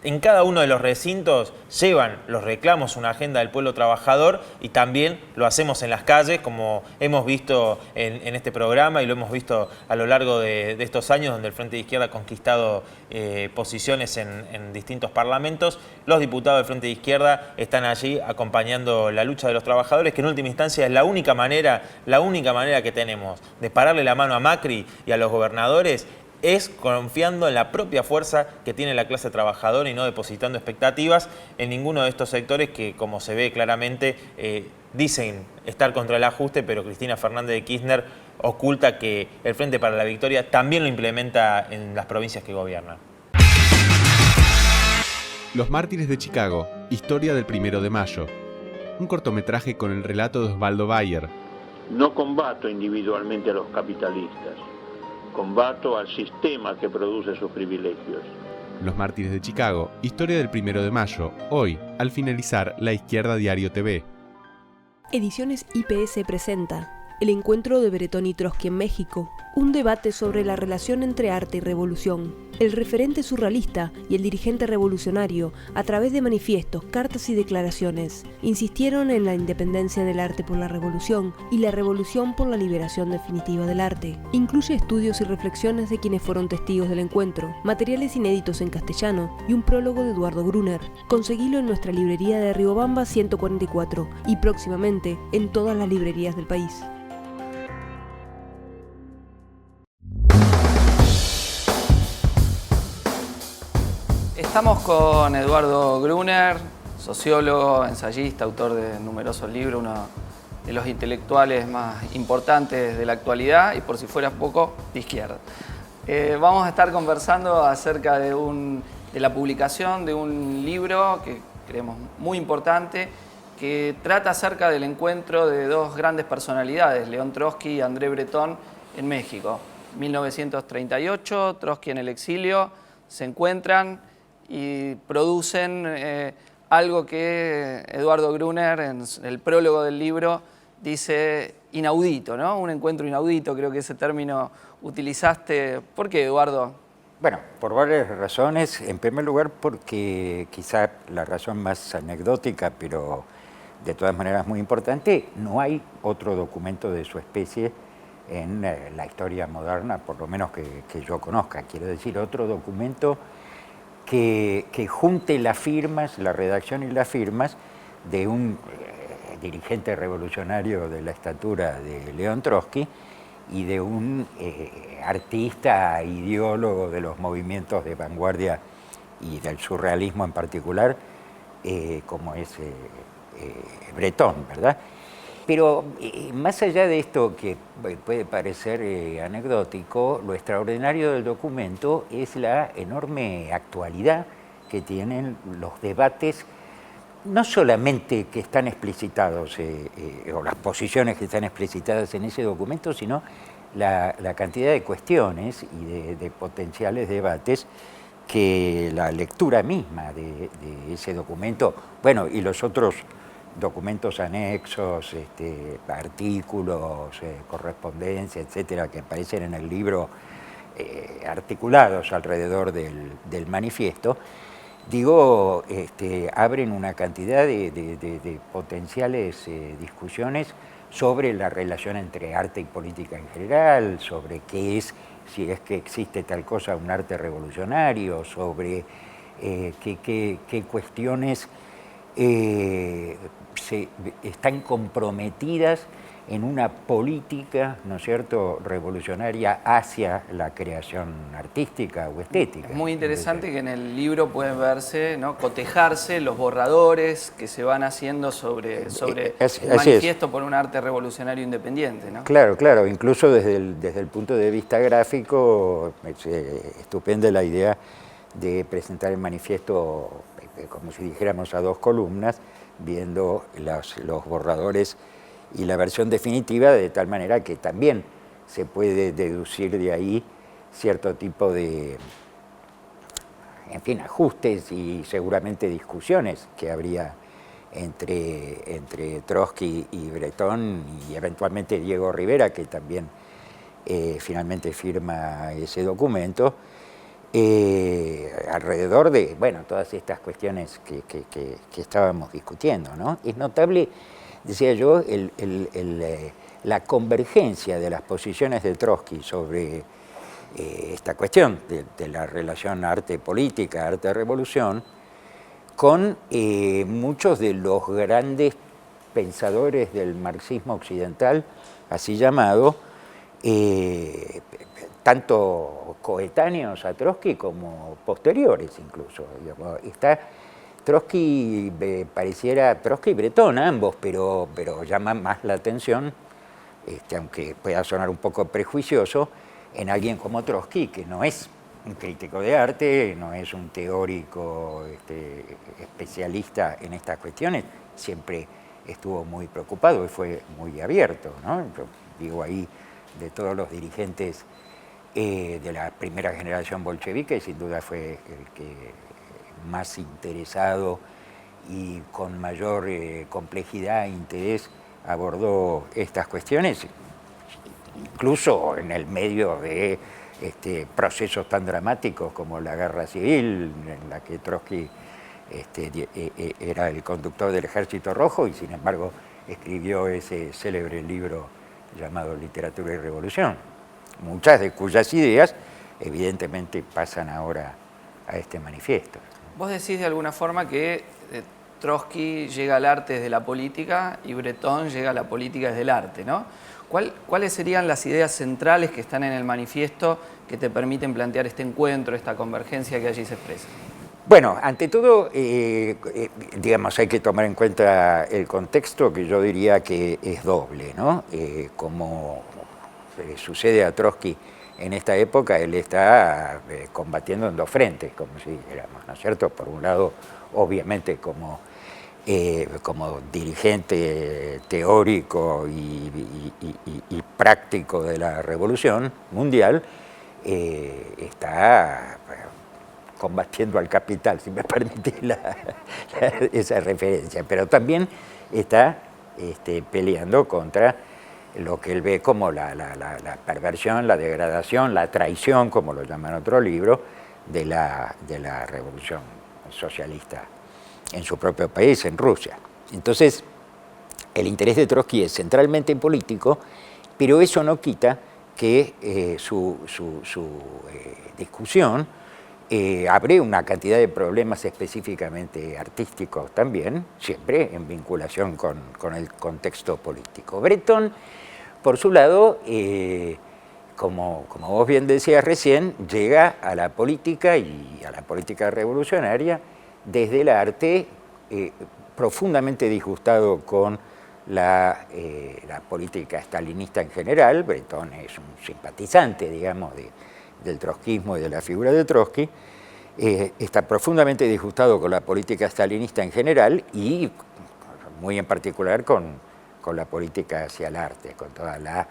en cada uno de los recintos llevan los reclamos, una agenda del pueblo trabajador y también lo hacemos en las calles, como hemos visto en este programa y lo hemos visto a lo largo de estos años donde el Frente de Izquierda ha conquistado posiciones en distintos parlamentos. Los diputados del Frente de Izquierda están allí acompañando la lucha de los trabajadores, que en última instancia es la única manera que tenemos de pararle la mano a Macri y a los gobernadores, es confiando en la propia fuerza que tiene la clase trabajadora y no depositando expectativas en ninguno de estos sectores que, como se ve claramente, dicen estar contra el ajuste, pero Cristina Fernández de Kirchner oculta que el Frente para la Victoria también lo implementa en las provincias que gobierna. Los mártires de Chicago, historia del 1 de mayo. Un cortometraje con el relato de Osvaldo Bayer. No combato individualmente a los capitalistas. Combato al sistema que produce sus privilegios. Los mártires de Chicago, historia del 1 de mayo, hoy, al finalizar La Izquierda Diario TV. Ediciones IPS presenta El encuentro de Bretón y Trotsky en México, un debate sobre la relación entre arte y revolución. El referente surrealista y el dirigente revolucionario, a través de manifiestos, cartas y declaraciones, insistieron en la independencia del arte por la revolución y la revolución por la liberación definitiva del arte. Incluye estudios y reflexiones de quienes fueron testigos del encuentro, materiales inéditos en castellano y un prólogo de Eduardo Gruner. Conseguilo en nuestra librería de Riobamba 144 y próximamente en todas las librerías del país. Estamos con Eduardo Gruner, sociólogo, ensayista, autor de numerosos libros, uno de los intelectuales más importantes de la actualidad y, por si fuera poco, de izquierda. Vamos a estar conversando acerca de la publicación de un libro que creemos muy importante, que trata acerca del encuentro de dos grandes personalidades, León Trotsky y André Breton, en México. 1938, Trotsky en el exilio, se encuentran y producen algo que Eduardo Gruner, en el prólogo del libro, dice inaudito, ¿no? Un encuentro inaudito, creo que ese término utilizaste. ¿Por qué, Eduardo? Bueno, por varias razones. En primer lugar, porque quizá la razón más anecdótica, pero de todas maneras muy importante, no hay otro documento de su especie en la historia moderna, por lo menos que yo conozca. Quiero decir, otro documento que junte las firmas, la redacción y las firmas de un dirigente revolucionario de la estatura de León Trotsky y de un artista, ideólogo de los movimientos de vanguardia y del surrealismo en particular, como es Breton, ¿verdad? Pero más allá de esto que puede parecer anecdótico, lo extraordinario del documento es la enorme actualidad que tienen los debates, no solamente que están explicitados, o las posiciones que están explicitadas en ese documento, sino la cantidad de cuestiones y de potenciales debates que la lectura misma de ese documento, bueno, y los otros documentos anexos, artículos, correspondencia, etcétera, que aparecen en el libro articulados alrededor del manifiesto, digo, abren una cantidad de potenciales discusiones sobre la relación entre arte y política en general, sobre qué es, si es que existe tal cosa, un arte revolucionario, sobre qué cuestiones están comprometidas en una política, ¿no es cierto?, revolucionaria hacia la creación artística o estética. Es muy interesante que en el libro pueden verse, ¿no?, cotejarse los borradores que se van haciendo sobre el manifiesto por un arte revolucionario independiente, ¿no? Claro, claro, incluso desde el punto de vista gráfico, es estupenda la idea de presentar el manifiesto como si dijéramos a dos columnas, viendo los borradores y la versión definitiva, de tal manera que también se puede deducir de ahí cierto tipo de, en fin, ajustes y seguramente discusiones que habría entre Trotsky y Breton y eventualmente Diego Rivera, que también finalmente firma ese documento, alrededor de, bueno, todas estas cuestiones que estábamos discutiendo, ¿no? Es notable, decía yo, la convergencia de las posiciones de Trotsky sobre esta cuestión de la relación arte-política, arte-revolución, con muchos de los grandes pensadores del marxismo occidental, así llamado, tanto coetáneos a Trotsky como posteriores incluso. Está Trotsky, pareciera Trotsky y Breton, ambos, pero llama más la atención, aunque pueda sonar un poco prejuicioso, en alguien como Trotsky, que no es un crítico de arte, no es un teórico especialista en estas cuestiones, siempre estuvo muy preocupado y fue muy abierto, ¿no? Yo digo ahí, de todos los dirigentes de la primera generación bolchevique, sin duda fue el que más interesado y con mayor complejidad e interés abordó estas cuestiones, incluso en el medio de procesos tan dramáticos como la Guerra Civil, en la que Trotsky era el conductor del Ejército Rojo y sin embargo escribió ese célebre libro llamado Literatura y Revolución, muchas de cuyas ideas evidentemente pasan ahora a este manifiesto. Vos decís de alguna forma que Trotsky llega al arte desde la política y Breton llega a la política desde el arte, ¿no? ¿Cuáles serían las ideas centrales que están en el manifiesto que te permiten plantear este encuentro, esta convergencia que allí se expresa? Bueno, ante todo, digamos, hay que tomar en cuenta el contexto, que yo diría que es doble, ¿no? Como sucede a Trotsky en esta época, él está combatiendo en dos frentes, como si dijéramos, ¿no es cierto? Por un lado, obviamente, como dirigente teórico y práctico de la revolución mundial, está combatiendo al capital, si me permitís esa referencia, pero también está peleando contra lo que él ve como la perversión, la degradación, la traición, como lo llama en otro libro, de la revolución socialista en su propio país, en Rusia. Entonces, el interés de Trotsky es centralmente político, pero eso no quita que su discusión abre una cantidad de problemas específicamente artísticos también, siempre en vinculación con el contexto político. Breton, por su lado, como vos bien decías recién, llega a la política y a la política revolucionaria desde el arte, profundamente disgustado con la política stalinista en general. Breton es un simpatizante, digamos, del trotskismo y de la figura de Trotsky. Está profundamente disgustado con la política stalinista en general y muy en particular con la política hacia el arte, con toda la,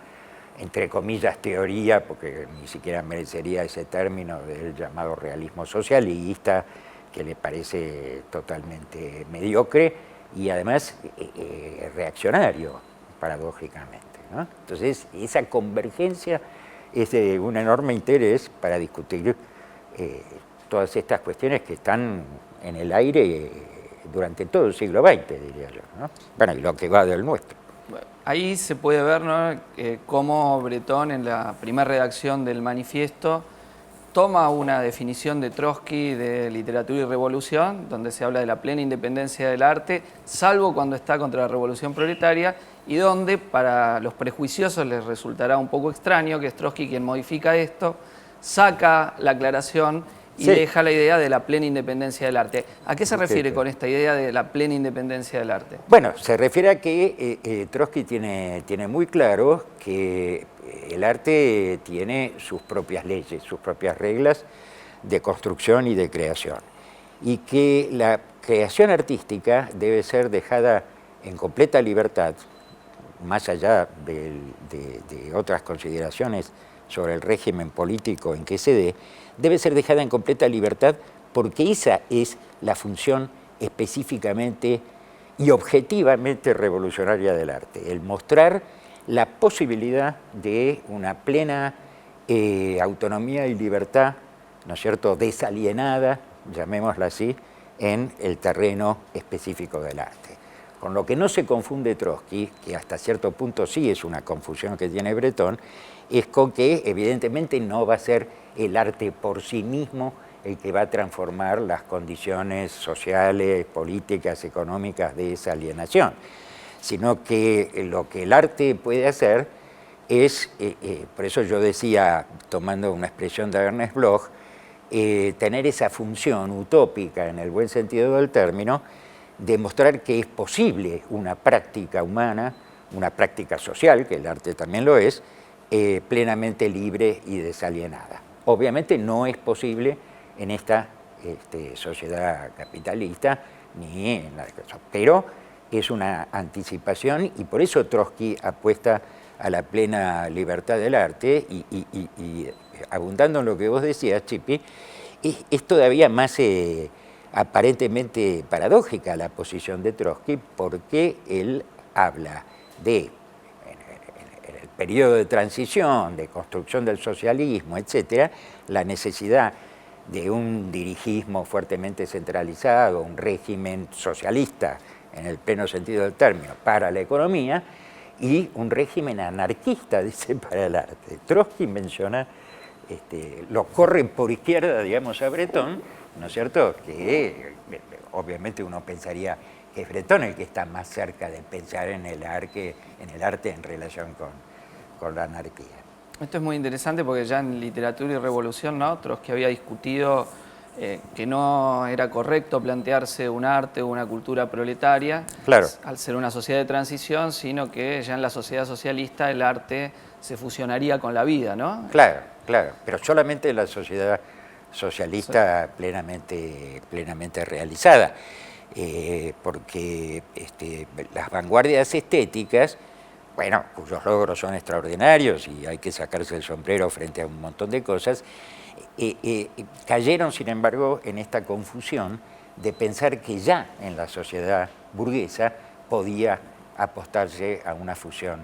entre comillas, teoría, porque ni siquiera merecería ese término del llamado realismo socialista, que le parece totalmente mediocre y además reaccionario, paradójicamente, ¿no? Entonces, esa convergencia es de un enorme interés para discutir todas estas cuestiones que están en el aire durante todo el siglo XX, diría yo, ¿no? Bueno, y lo que va del nuestro. Ahí se puede ver, ¿no?, cómo Breton, en la primera redacción del manifiesto, toma una definición de Trotsky de literatura y revolución, donde se habla de la plena independencia del arte, salvo cuando está contra la revolución proletaria, y donde para los prejuiciosos les resultará un poco extraño que es Trotsky quien modifica esto, saca la aclaración y deja la idea de la plena independencia del arte. ¿A qué se refiere con esta idea de la plena independencia del arte? Bueno, se refiere a que Trotsky tiene muy claro que el arte tiene sus propias leyes, sus propias reglas de construcción y de creación, y que la creación artística debe ser dejada en completa libertad, más allá de otras consideraciones sobre el régimen político en que se dé, debe ser dejada en completa libertad porque esa es la función específicamente y objetivamente revolucionaria del arte, el mostrar la posibilidad de una plena autonomía y libertad, ¿no es cierto?, desalienada, llamémosla así, en el terreno específico del arte. Con lo que no se confunde Trotsky, que hasta cierto punto sí es una confusión que tiene Breton, es con que evidentemente no va a ser el arte por sí mismo el que va a transformar las condiciones sociales, políticas, económicas de esa alienación, sino que lo que el arte puede hacer es, por eso yo decía, tomando una expresión de Ernest Bloch, tener esa función utópica en el buen sentido del término, demostrar que es posible una práctica humana, una práctica social, que el arte también lo es, plenamente libre y desalienada. Obviamente no es posible en esta sociedad capitalista, ni en la pero es una anticipación y por eso Trotsky apuesta a la plena libertad del arte y abundando en lo que vos decías, Chipi, es todavía más aparentemente paradójica la posición de Trotsky porque él habla de en el periodo de transición, de construcción del socialismo, etcétera, la necesidad de un dirigismo fuertemente centralizado, un régimen socialista en el pleno sentido del término para la economía y un régimen anarquista, dice, para el arte. Trotsky menciona, lo corre por izquierda, digamos, a Breton, ¿no es cierto?, que obviamente uno pensaría que es Breton el que está más cerca de pensar en el arte en relación con la anarquía. Esto es muy interesante porque ya en Literatura y Revolución, ¿no?, Trotsky había discutido que no era correcto plantearse un arte o una cultura proletaria, claro, al ser una sociedad de transición, sino que ya en la sociedad socialista el arte se fusionaría con la vida, ¿no? Claro, claro, pero solamente en la sociedad socialista plenamente realizada, porque las vanguardias estéticas bueno, cuyos logros son extraordinarios y hay que sacarse el sombrero frente a un montón de cosas, cayeron, sin embargo, en esta confusión de pensar que ya en la sociedad burguesa podía apostarse a una fusión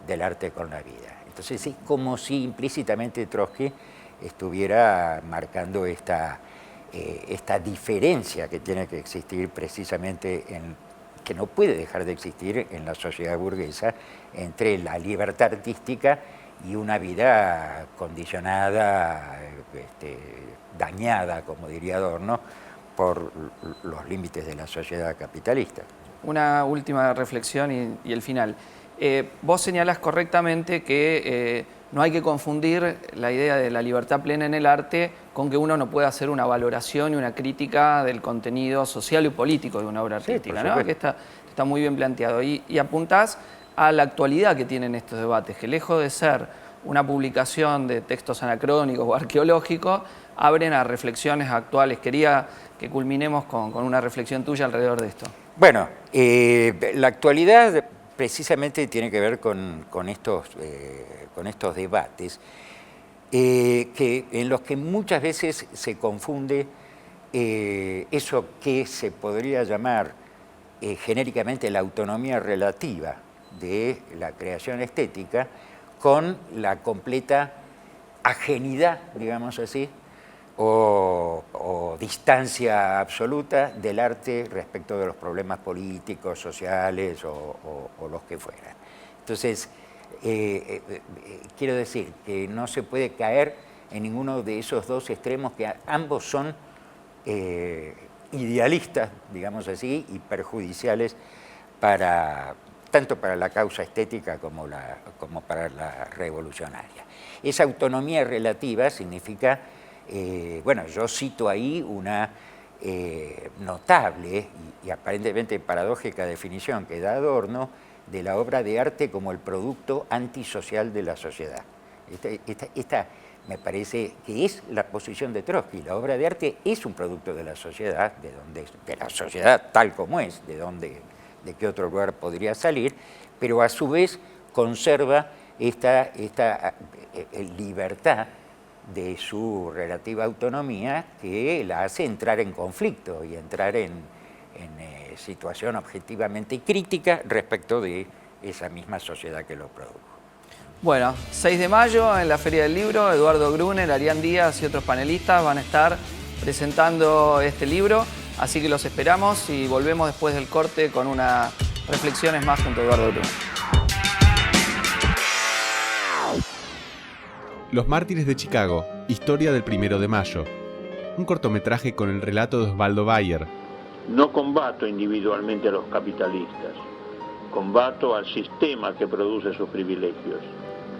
del arte con la vida. Entonces es como si implícitamente Trotsky estuviera marcando esta diferencia que tiene que existir precisamente, que no puede dejar de existir en la sociedad burguesa, entre la libertad artística y una vida condicionada, dañada, como diría Adorno, por los límites de la sociedad capitalista. Una última reflexión y el final. Vos señalás correctamente que no hay que confundir la idea de la libertad plena en el arte con que uno no pueda hacer una valoración y una crítica del contenido social y político de una obra artística, ¿no? Que está muy bien planteado. Y apuntás a la actualidad que tienen estos debates, que lejos de ser una publicación de textos anacrónicos o arqueológicos, abren a reflexiones actuales. Quería que culminemos con una reflexión tuya alrededor de esto. Bueno, la actualidad precisamente tiene que ver con estos debates en los que muchas veces se confunde eso que se podría llamar genéricamente la autonomía relativa de la creación estética con la completa ajenidad, digamos así, o distancia absoluta del arte respecto de los problemas políticos, sociales o los que fueran. Entonces, quiero decir que no se puede caer en ninguno de esos dos extremos, que ambos son idealistas, digamos así, y perjudiciales tanto para la causa estética como para la revolucionaria. Esa autonomía relativa significa, bueno, yo cito ahí una notable y aparentemente paradójica definición que da Adorno de la obra de arte como el producto antisocial de la sociedad. Esta me parece que es la posición de Trotsky. La obra de arte es un producto de la sociedad, de la sociedad tal como es, de qué otro lugar podría salir, pero a su vez conserva esta libertad de su relativa autonomía, que la hace entrar en conflicto y entrar en situación objetivamente crítica respecto de esa misma sociedad que lo produjo. Bueno, 6 de mayo en la Feria del Libro, Eduardo Gruner, Arián Díaz y otros panelistas van a estar presentando este libro, así que los esperamos y volvemos después del corte con unas reflexiones más junto a Eduardo Gruner. Los mártires de Chicago, historia del 1 de mayo. Un cortometraje con el relato de Osvaldo Bayer. No combato individualmente a los capitalistas, combato al sistema que produce sus privilegios.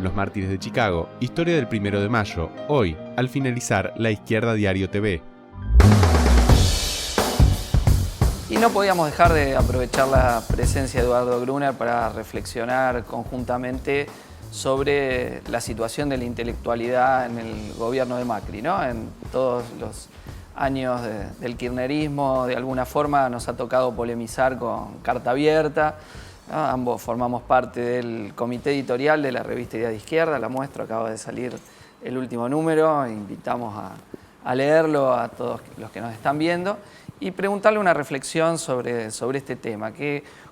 Los mártires de Chicago, historia del 1 de mayo, hoy, al finalizar La Izquierda Diario TV. Y no podíamos dejar de aprovechar la presencia de Eduardo Gruner para reflexionar conjuntamente sobre la situación de la intelectualidad en el gobierno de Macri, ¿no? En todos los años del kirchnerismo, de alguna forma nos ha tocado polemizar con Carta Abierta, ¿no? Ambos formamos parte del comité editorial de la revista Idea de Izquierda, La Muestro, acaba de salir el último número, invitamos a leerlo a todos los que nos están viendo y preguntarle una reflexión sobre este tema.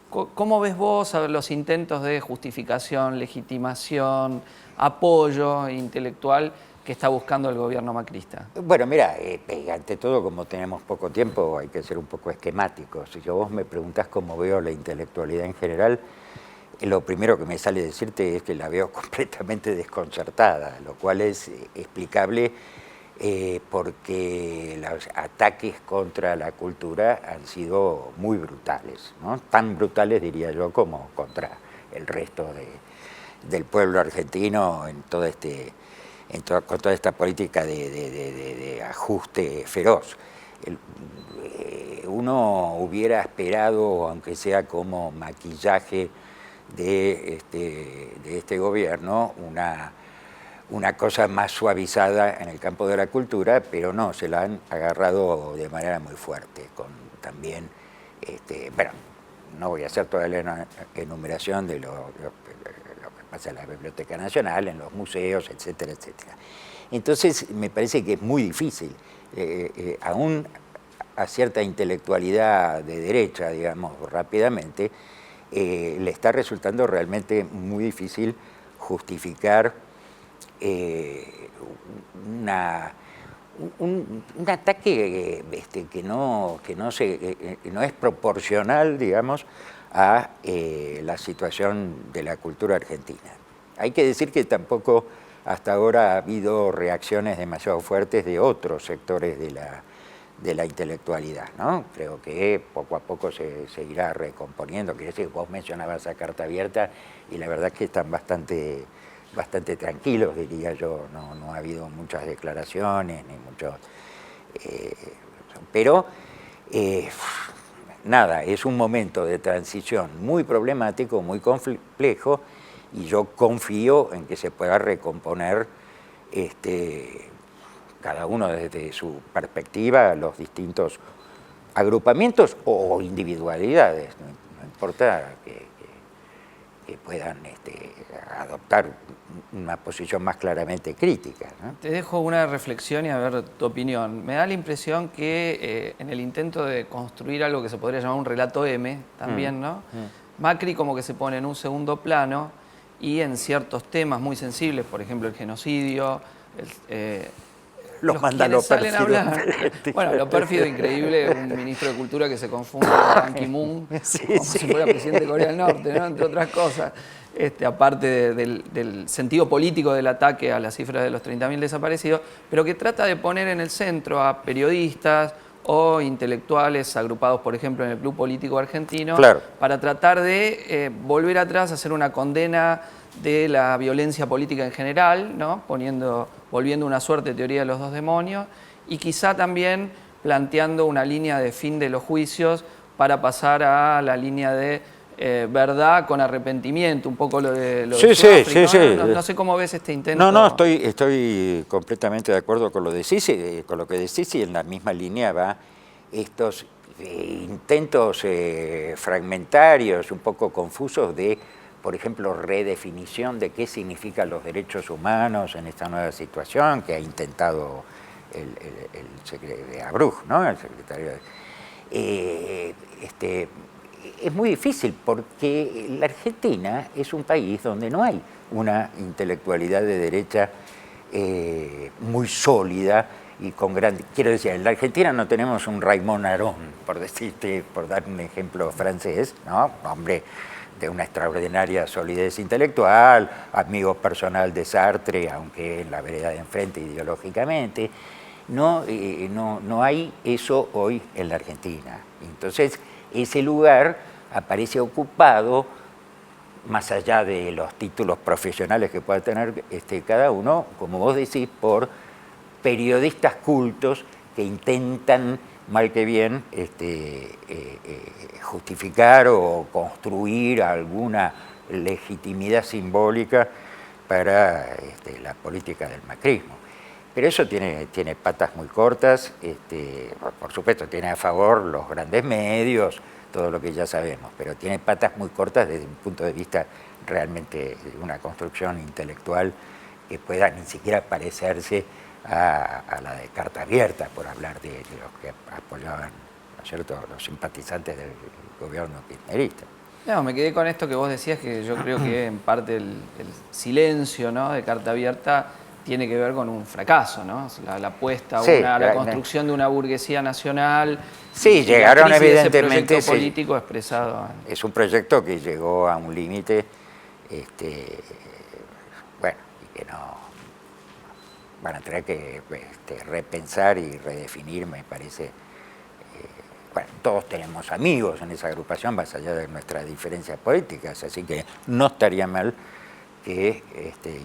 ¿Cómo ves vos los intentos de justificación, legitimación, apoyo intelectual que está buscando el gobierno macrista? Bueno, mira, ante todo, como tenemos poco tiempo, hay que ser un poco esquemáticos. Si vos me preguntás cómo veo la intelectualidad en general, lo primero que me sale decirte es que la veo completamente desconcertada, lo cual es explicable porque los ataques contra la cultura han sido muy brutales, ¿no? Tan brutales, diría yo, como contra el resto del pueblo argentino en todo con toda esta política de ajuste feroz. Uno hubiera esperado, aunque sea como maquillaje de este gobierno, una cosa más suavizada en el campo de la cultura, pero no, se la han agarrado de manera muy fuerte, con también, bueno, no voy a hacer toda la enumeración de pasa en la Biblioteca Nacional, en los museos, etcétera, etcétera. Entonces, me parece que es muy difícil, aún a cierta intelectualidad de derecha, digamos, rápidamente, le está resultando realmente muy difícil justificar un ataque que no es proporcional, digamos, a la situación de la cultura argentina. Hay que decir que tampoco hasta ahora ha habido reacciones demasiado fuertes de otros sectores de la intelectualidad, ¿no? Creo que poco a poco se irá recomponiendo. Quiero decir, vos mencionabas a Carta Abierta y la verdad es que están bastante tranquilos, diría yo. No ha habido muchas declaraciones, ni muchos... pero nada, es un momento de transición muy problemático, muy complejo, y yo confío en que se pueda recomponer cada uno desde su perspectiva, los distintos agrupamientos o individualidades, no importa que puedan adoptar una posición más claramente crítica, ¿no? Te dejo una reflexión y a ver tu opinión. Me da la impresión que en el intento de construir algo que se podría llamar un relato M, también, ¿no? Macri como que se pone en un segundo plano y en ciertos temas muy sensibles, por ejemplo el genocidio, los manda lo pérfido. Bueno, lo pérfido increíble, un ministro de Cultura que se confunde con Ban Ki-moon, como si fuera presidente de Corea del Norte, ¿no? Entre otras cosas. Aparte del sentido político del ataque a las cifras de los 30.000 desaparecidos, pero que trata de poner en el centro a periodistas o intelectuales agrupados, por ejemplo, en el Club Político Argentino, claro, para tratar de volver atrás, hacer una condena de la violencia política en general, ¿no? Volviendo una suerte de teoría de los dos demonios, y quizá también planteando una línea de fin de los juicios para pasar a la línea de verdad con arrepentimiento, un poco lo de Sudáfrica, ¿no? No sé cómo ves este intento. No, estoy completamente de acuerdo con lo de Sisi, con lo que decís, y en la misma línea va estos intentos fragmentarios, un poco confusos de, por ejemplo, redefinición de qué significan los derechos humanos en esta nueva situación que ha intentado el secretario de Abruj, ¿no? El secretario es muy difícil porque la Argentina es un país donde no hay una intelectualidad de derecha muy sólida y con gran... Quiero decir, en la Argentina no tenemos un Raymond Aron, por dar un ejemplo francés, ¿no? Hombre de una extraordinaria solidez intelectual, amigo personal de Sartre, aunque en la vereda de enfrente ideológicamente. No hay eso hoy en la Argentina. Entonces, ese lugar aparece ocupado, más allá de los títulos profesionales que pueda tener cada uno, como vos decís, por periodistas cultos que intentan, mal que bien, justificar o construir alguna legitimidad simbólica para la política del macrismo. Pero eso tiene patas muy cortas, por supuesto tiene a favor los grandes medios, todo lo que ya sabemos, pero tiene patas muy cortas desde un punto de vista realmente de una construcción intelectual que pueda ni siquiera parecerse a la de Carta Abierta, por hablar de los que apoyaban, ¿no es cierto?, los simpatizantes del gobierno kirchnerista. No, me quedé con esto que vos decías, que yo creo que en parte el silencio, ¿no?, de Carta Abierta tiene que ver con un fracaso, ¿no? La apuesta a la construcción de una burguesía nacional. Sí, llegaron evidentemente... Ese proyecto político expresado. Es un proyecto que llegó a un límite, bueno, y que no... Van a tener que repensar y redefinir, me parece. Bueno, todos tenemos amigos en esa agrupación, más allá de nuestras diferencias políticas, así que no estaría mal que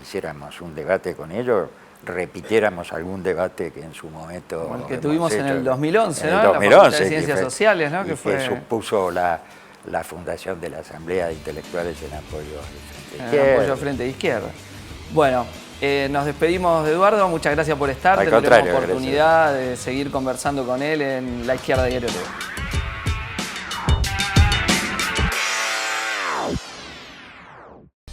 hiciéramos un debate con ellos, repitiéramos algún debate que en su momento... Como el que tuvimos en el 2011, ¿no? En el 2011, la Facultad de Ciencias Sociales, ¿no? Que supuso la fundación de la Asamblea de Intelectuales en apoyo al Frente de Izquierda. Bueno, nos despedimos de Eduardo, muchas gracias por estar. Tendremos oportunidad de seguir conversando con él en La Izquierda Diario TV.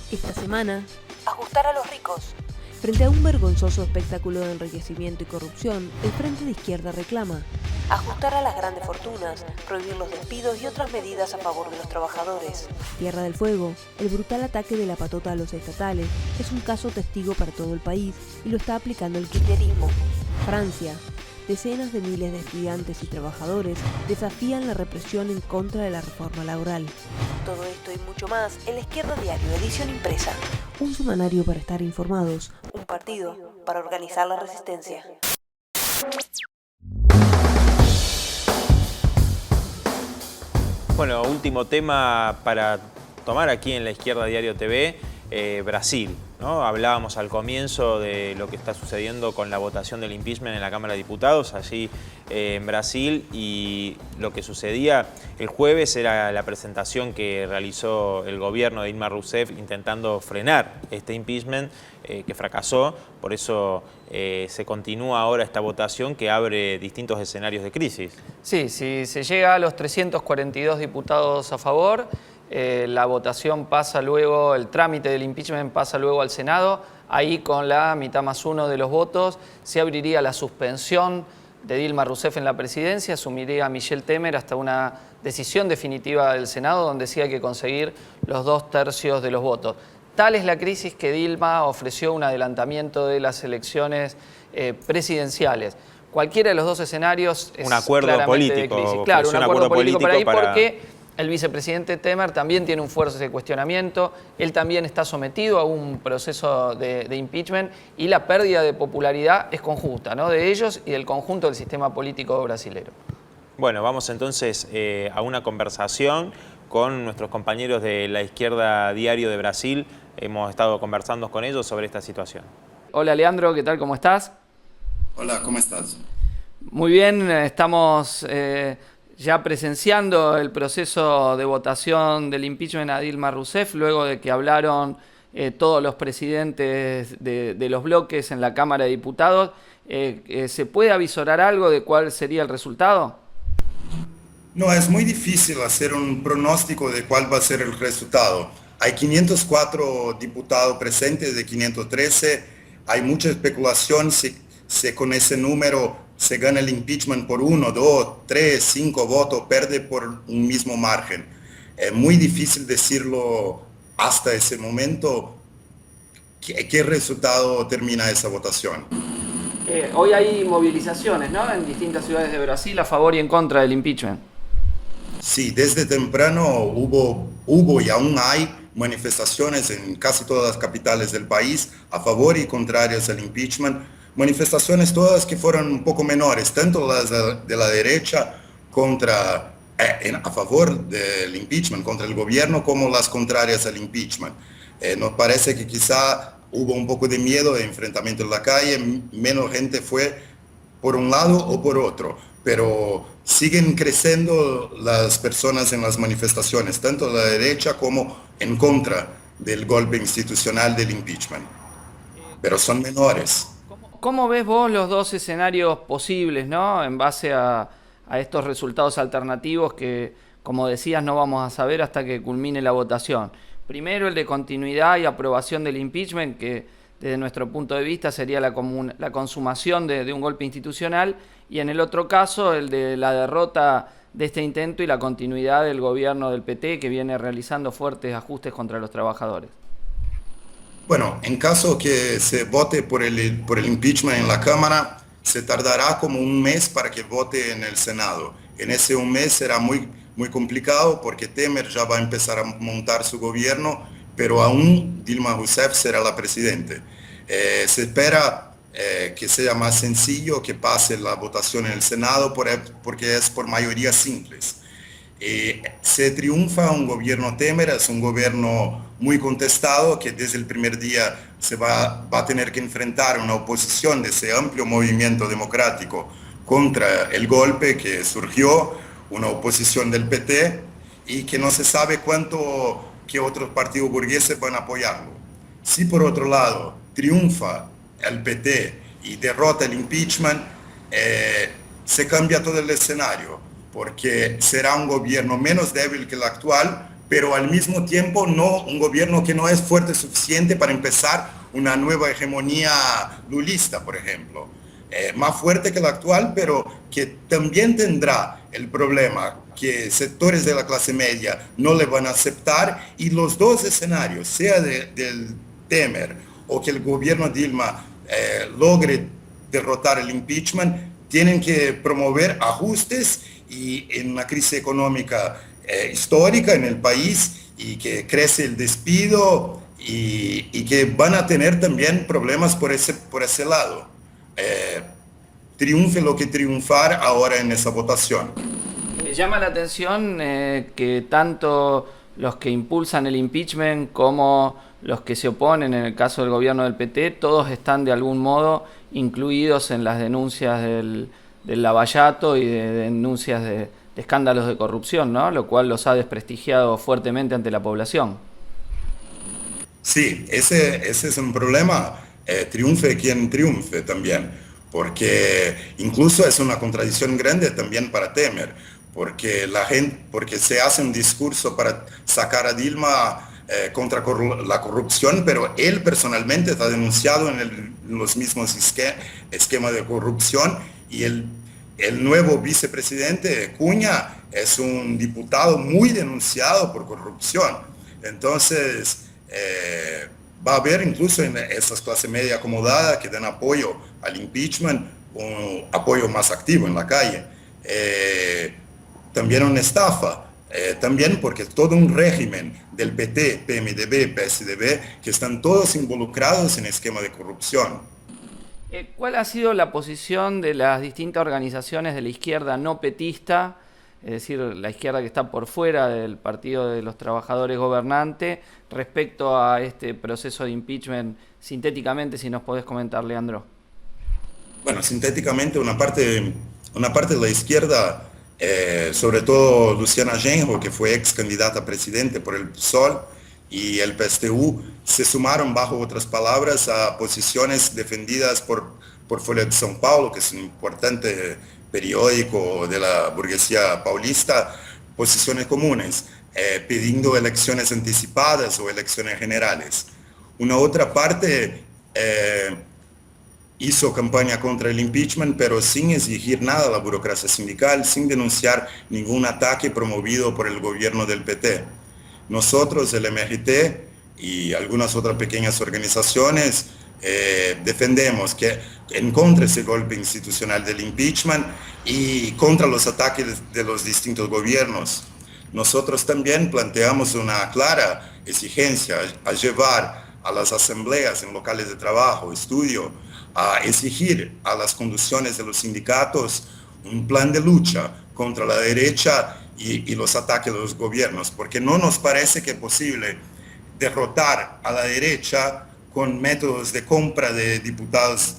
Esta semana, ajustar a los ricos. Frente a un vergonzoso espectáculo de enriquecimiento y corrupción, el Frente de Izquierda reclama ajustar a las grandes fortunas, prohibir los despidos y otras medidas a favor de los trabajadores. Tierra del Fuego, el brutal ataque de la patota a los estatales, es un caso testigo para todo el país y lo está aplicando el kirchnerismo. Francia, decenas de miles de estudiantes y trabajadores desafían la represión en contra de la reforma laboral. Todo esto y mucho más en La Izquierda Diario, edición impresa. Un semanario para estar informados, un partido para organizar la resistencia. Bueno, último tema para tomar aquí en La Izquierda Diario TV, Brasil, ¿no? Hablábamos al comienzo de lo que está sucediendo con la votación del impeachment en la Cámara de Diputados, allí en Brasil, y lo que sucedía el jueves era la presentación que realizó el gobierno de Dilma Rousseff intentando frenar este impeachment, que fracasó. Por eso se continúa ahora esta votación que abre distintos escenarios de crisis. Sí, si se llega a los 342 diputados a favor, la votación pasa luego, el trámite del impeachment pasa luego al Senado. Ahí, con la mitad más uno de los votos, se abriría la suspensión de Dilma Rousseff en la presidencia, asumiría Michel Temer hasta una decisión definitiva del Senado, donde sí hay que conseguir los 2/3 de los votos. Tal es la crisis que Dilma ofreció un adelantamiento de las elecciones presidenciales. Cualquiera de los dos escenarios es un acuerdo claramente político, de crisis. Claro, un acuerdo político para ahí, para... porque el vicepresidente Temer también tiene un fuerte cuestionamiento, él también está sometido a un proceso de impeachment y la pérdida de popularidad es conjunta, ¿no?, de ellos y del conjunto del sistema político brasilero. Bueno, vamos entonces a una conversación con nuestros compañeros de La Izquierda Diario de Brasil. Hemos estado conversando con ellos sobre esta situación. Hola Leandro, ¿qué tal? ¿Cómo estás? Hola, ¿cómo estás? Muy bien, estamos ya presenciando el proceso de votación del impeachment a Dilma Rousseff, luego de que hablaron todos los presidentes de los bloques en la Cámara de Diputados. ¿Se puede avisorar algo de cuál sería el resultado? No, es muy difícil hacer un pronóstico de cuál va a ser el resultado. Hay 504 diputados presentes de 513, hay mucha especulación si con ese número se gana el impeachment por 1, 2, 3, 5 votos, pierde por un mismo margen. Es muy difícil decirlo hasta ese momento qué resultado termina esa votación. Hoy hay movilizaciones, ¿no?, en distintas ciudades de Brasil a favor y en contra del impeachment. Sí, desde temprano hubo y aún hay manifestaciones en casi todas las capitales del país a favor y contrarias al impeachment. Manifestaciones todas que fueron un poco menores, tanto las de la derecha a favor del impeachment, contra el gobierno, como las contrarias al impeachment. Nos parece que quizá hubo un poco de miedo de enfrentamiento en la calle, menos gente fue por un lado o por otro, pero siguen creciendo las personas en las manifestaciones, tanto a la derecha como en contra del golpe institucional del impeachment, pero son menores. ¿Cómo ves vos los dos escenarios posibles, ¿no?, en base a estos resultados alternativos que, como decías, no vamos a saber hasta que culmine la votación? Primero, el de continuidad y aprobación del impeachment, que desde nuestro punto de vista sería la consumación de un golpe institucional, y en el otro caso, el de la derrota de este intento y la continuidad del gobierno del PT, que viene realizando fuertes ajustes contra los trabajadores. Bueno, en caso que se vote por el impeachment en la Cámara, se tardará como un mes para que vote en el Senado. En ese un mes será muy complicado porque Temer ya va a empezar a montar su gobierno, pero aún Dilma Rousseff será la presidente. Se espera que sea más sencillo que pase la votación en el Senado porque es por mayoría simples. Se triunfa un gobierno Temer, es un gobierno muy contestado que desde el primer día va a tener que enfrentar una oposición de ese amplio movimiento democrático contra el golpe que surgió, una oposición del PT y que no se sabe qué otros partidos burgueses van a apoyarlo. Si por otro lado triunfa el PT y derrota el impeachment, se cambia todo el escenario, porque será un gobierno menos débil que el actual, pero al mismo tiempo no un gobierno que no es fuerte suficiente para empezar una nueva hegemonía lulista, por ejemplo. Más fuerte que la actual, pero que también tendrá el problema que sectores de la clase media no le van a aceptar, y los dos escenarios, sea del Temer o que el gobierno Dilma logre derrotar el impeachment, tienen que promover ajustes y en una crisis económica histórica en el país, y que crece el despido y que van a tener también problemas por ese lado. Triunfe lo que triunfar ahora en esa votación. Me llama la atención que tanto los que impulsan el impeachment como los que se oponen, en el caso del gobierno del PT, todos están de algún modo incluidos en las denuncias del Lavallato y de denuncias de escándalos de corrupción, ¿no? Lo cual los ha desprestigiado fuertemente ante la población. Sí, ese es un problema, triunfe quien triunfe también, porque incluso es una contradicción grande también para Temer, porque se hace un discurso para sacar a Dilma contra la corrupción, pero él personalmente está denunciado en los mismos esquemas de corrupción, y el nuevo vicepresidente Cunha es un diputado muy denunciado por corrupción. Entonces, va a haber incluso en esas clases media acomodada que dan apoyo al impeachment, un apoyo más activo en la calle. También una estafa, también porque todo un régimen del PT, PMDB, PSDB, que están todos involucrados en esquema de corrupción. ¿Cuál ha sido la posición de las distintas organizaciones de la izquierda no petista, es decir, la izquierda que está por fuera del Partido de los Trabajadores gobernante, respecto a este proceso de impeachment? Sintéticamente, si nos podés comentar, Leandro. Bueno, sintéticamente, una parte de la izquierda, sobre todo Luciana Genro, que fue ex candidata a presidente por el PSOL, y el PSTU, se sumaron, bajo otras palabras, a posiciones defendidas por Folha de São Paulo, que es un importante periódico de la burguesía paulista, posiciones comunes, pidiendo elecciones anticipadas o elecciones generales. Una otra parte hizo campaña contra el impeachment, pero sin exigir nada a la burocracia sindical, sin denunciar ningún ataque promovido por el gobierno del PT. Nosotros, el MGT y algunas otras pequeñas organizaciones, defendemos que en contra ese golpe institucional del impeachment y contra los ataques de los distintos gobiernos. Nosotros también planteamos una clara exigencia a llevar a las asambleas en locales de trabajo, estudio, a exigir a las conducciones de los sindicatos un plan de lucha contra la derecha y los ataques de los gobiernos, porque no nos parece que es posible derrotar a la derecha con métodos de compra de diputados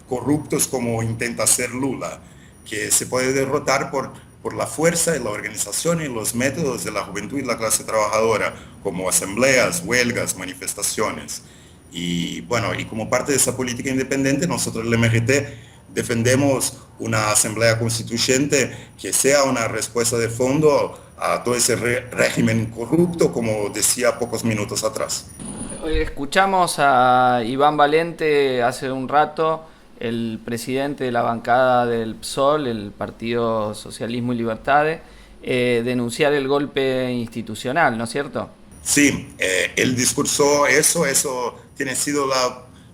corruptos como intenta hacer Lula, que se puede derrotar por la fuerza y la organización y los métodos de la juventud y la clase trabajadora, como asambleas, huelgas, manifestaciones. Y bueno, y como parte de esa política independiente, nosotros el MGT defendemos una asamblea constituyente que sea una respuesta de fondo a todo ese régimen corrupto, como decía pocos minutos atrás. Escuchamos a Iván Valente hace un rato, el presidente de la bancada del PSOL, el Partido Socialismo y Libertades, denunciar el golpe institucional, ¿no es cierto? Sí, él discursó eso tiene sido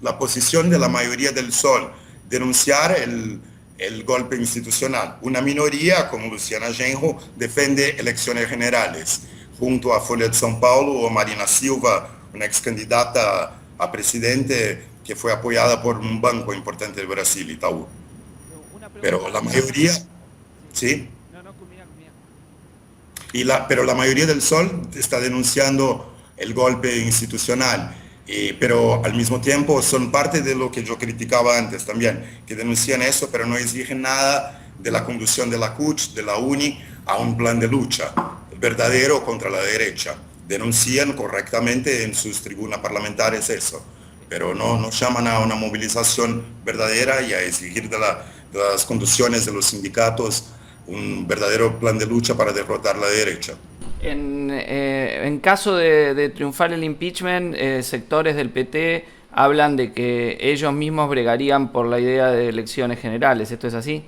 la posición de la mayoría del PSOL, denunciar el golpe institucional. Una minoría, como Luciana Genro, defiende elecciones generales, junto a Folha de São Paulo o Marina Silva, una ex candidata a presidente que fue apoyada por un banco importante de Brasil, Itaú. Pero la mayoría, ¿sí? Pero la mayoría del PSOL está denunciando el golpe institucional, pero al mismo tiempo son parte de lo que yo criticaba antes también, que denuncian eso, pero no exigen nada de la conducción de la CUT, de la UNI, a un plan de lucha verdadero contra la derecha. Denuncian correctamente en sus tribunas parlamentarias eso, pero no llaman a una movilización verdadera y a exigir de las conducciones de los sindicatos un verdadero plan de lucha para derrotar la derecha. En caso de triunfar el impeachment, sectores del PT hablan de que ellos mismos bregarían por la idea de elecciones generales. ¿Esto es así?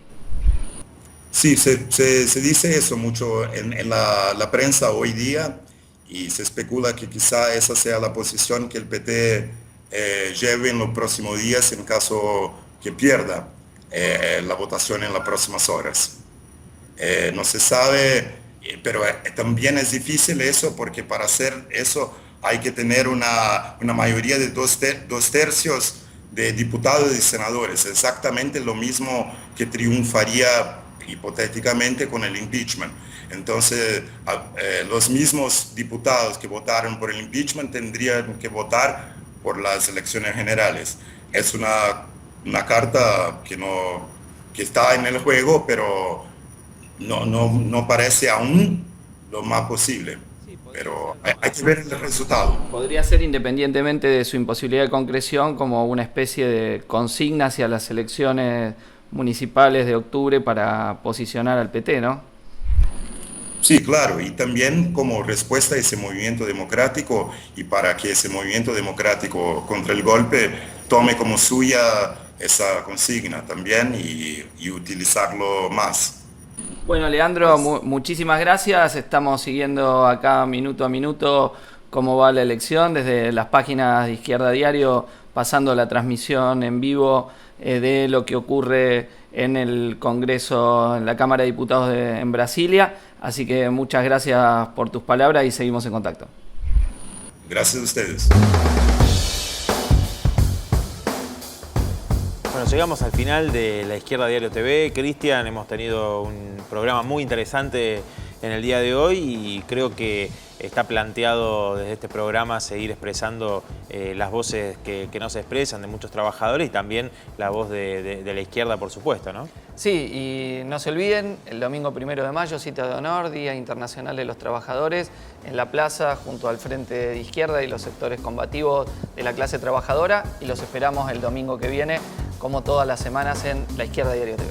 Sí, se dice eso mucho en la prensa hoy día y se especula que quizá esa sea la posición que el PT lleve en los próximos días en caso que pierda la votación en las próximas horas. No se sabe, pero también es difícil eso porque para hacer eso hay que tener una mayoría de dos tercios de diputados y senadores, exactamente lo mismo que triunfaría hipotéticamente con el impeachment. Entonces, los mismos diputados que votaron por el impeachment tendrían que votar por las elecciones generales. Es una carta que está en el juego, pero no parece aún lo más posible. Pero hay que ver el resultado. Podría ser, independientemente de su imposibilidad de concreción, como una especie de consigna hacia las elecciones municipales de octubre para posicionar al PT, ¿no? Sí, claro, y también como respuesta a ese movimiento democrático y para que ese movimiento democrático contra el golpe tome como suya esa consigna también y utilizarlo más. Bueno, Leandro, muchísimas gracias. Estamos siguiendo acá minuto a minuto cómo va la elección desde las páginas de Izquierda Diario, pasando la transmisión en vivo de lo que ocurre en el Congreso, en la Cámara de Diputados en Brasilia. Así que muchas gracias por tus palabras y seguimos en contacto. Gracias a ustedes. Bueno, llegamos al final de La Izquierda Diario TV. Cristian, hemos tenido un programa muy interesante en el día de hoy y creo que está planteado desde este programa seguir expresando las voces que no se expresan de muchos trabajadores y también la voz de la izquierda, por supuesto, ¿no? Sí, y no se olviden, el domingo 1 de mayo, cita de honor, Día Internacional de los Trabajadores, en la plaza junto al Frente de Izquierda y los sectores combativos de la clase trabajadora, y los esperamos el domingo que viene, como todas las semanas, en La Izquierda Diario TV.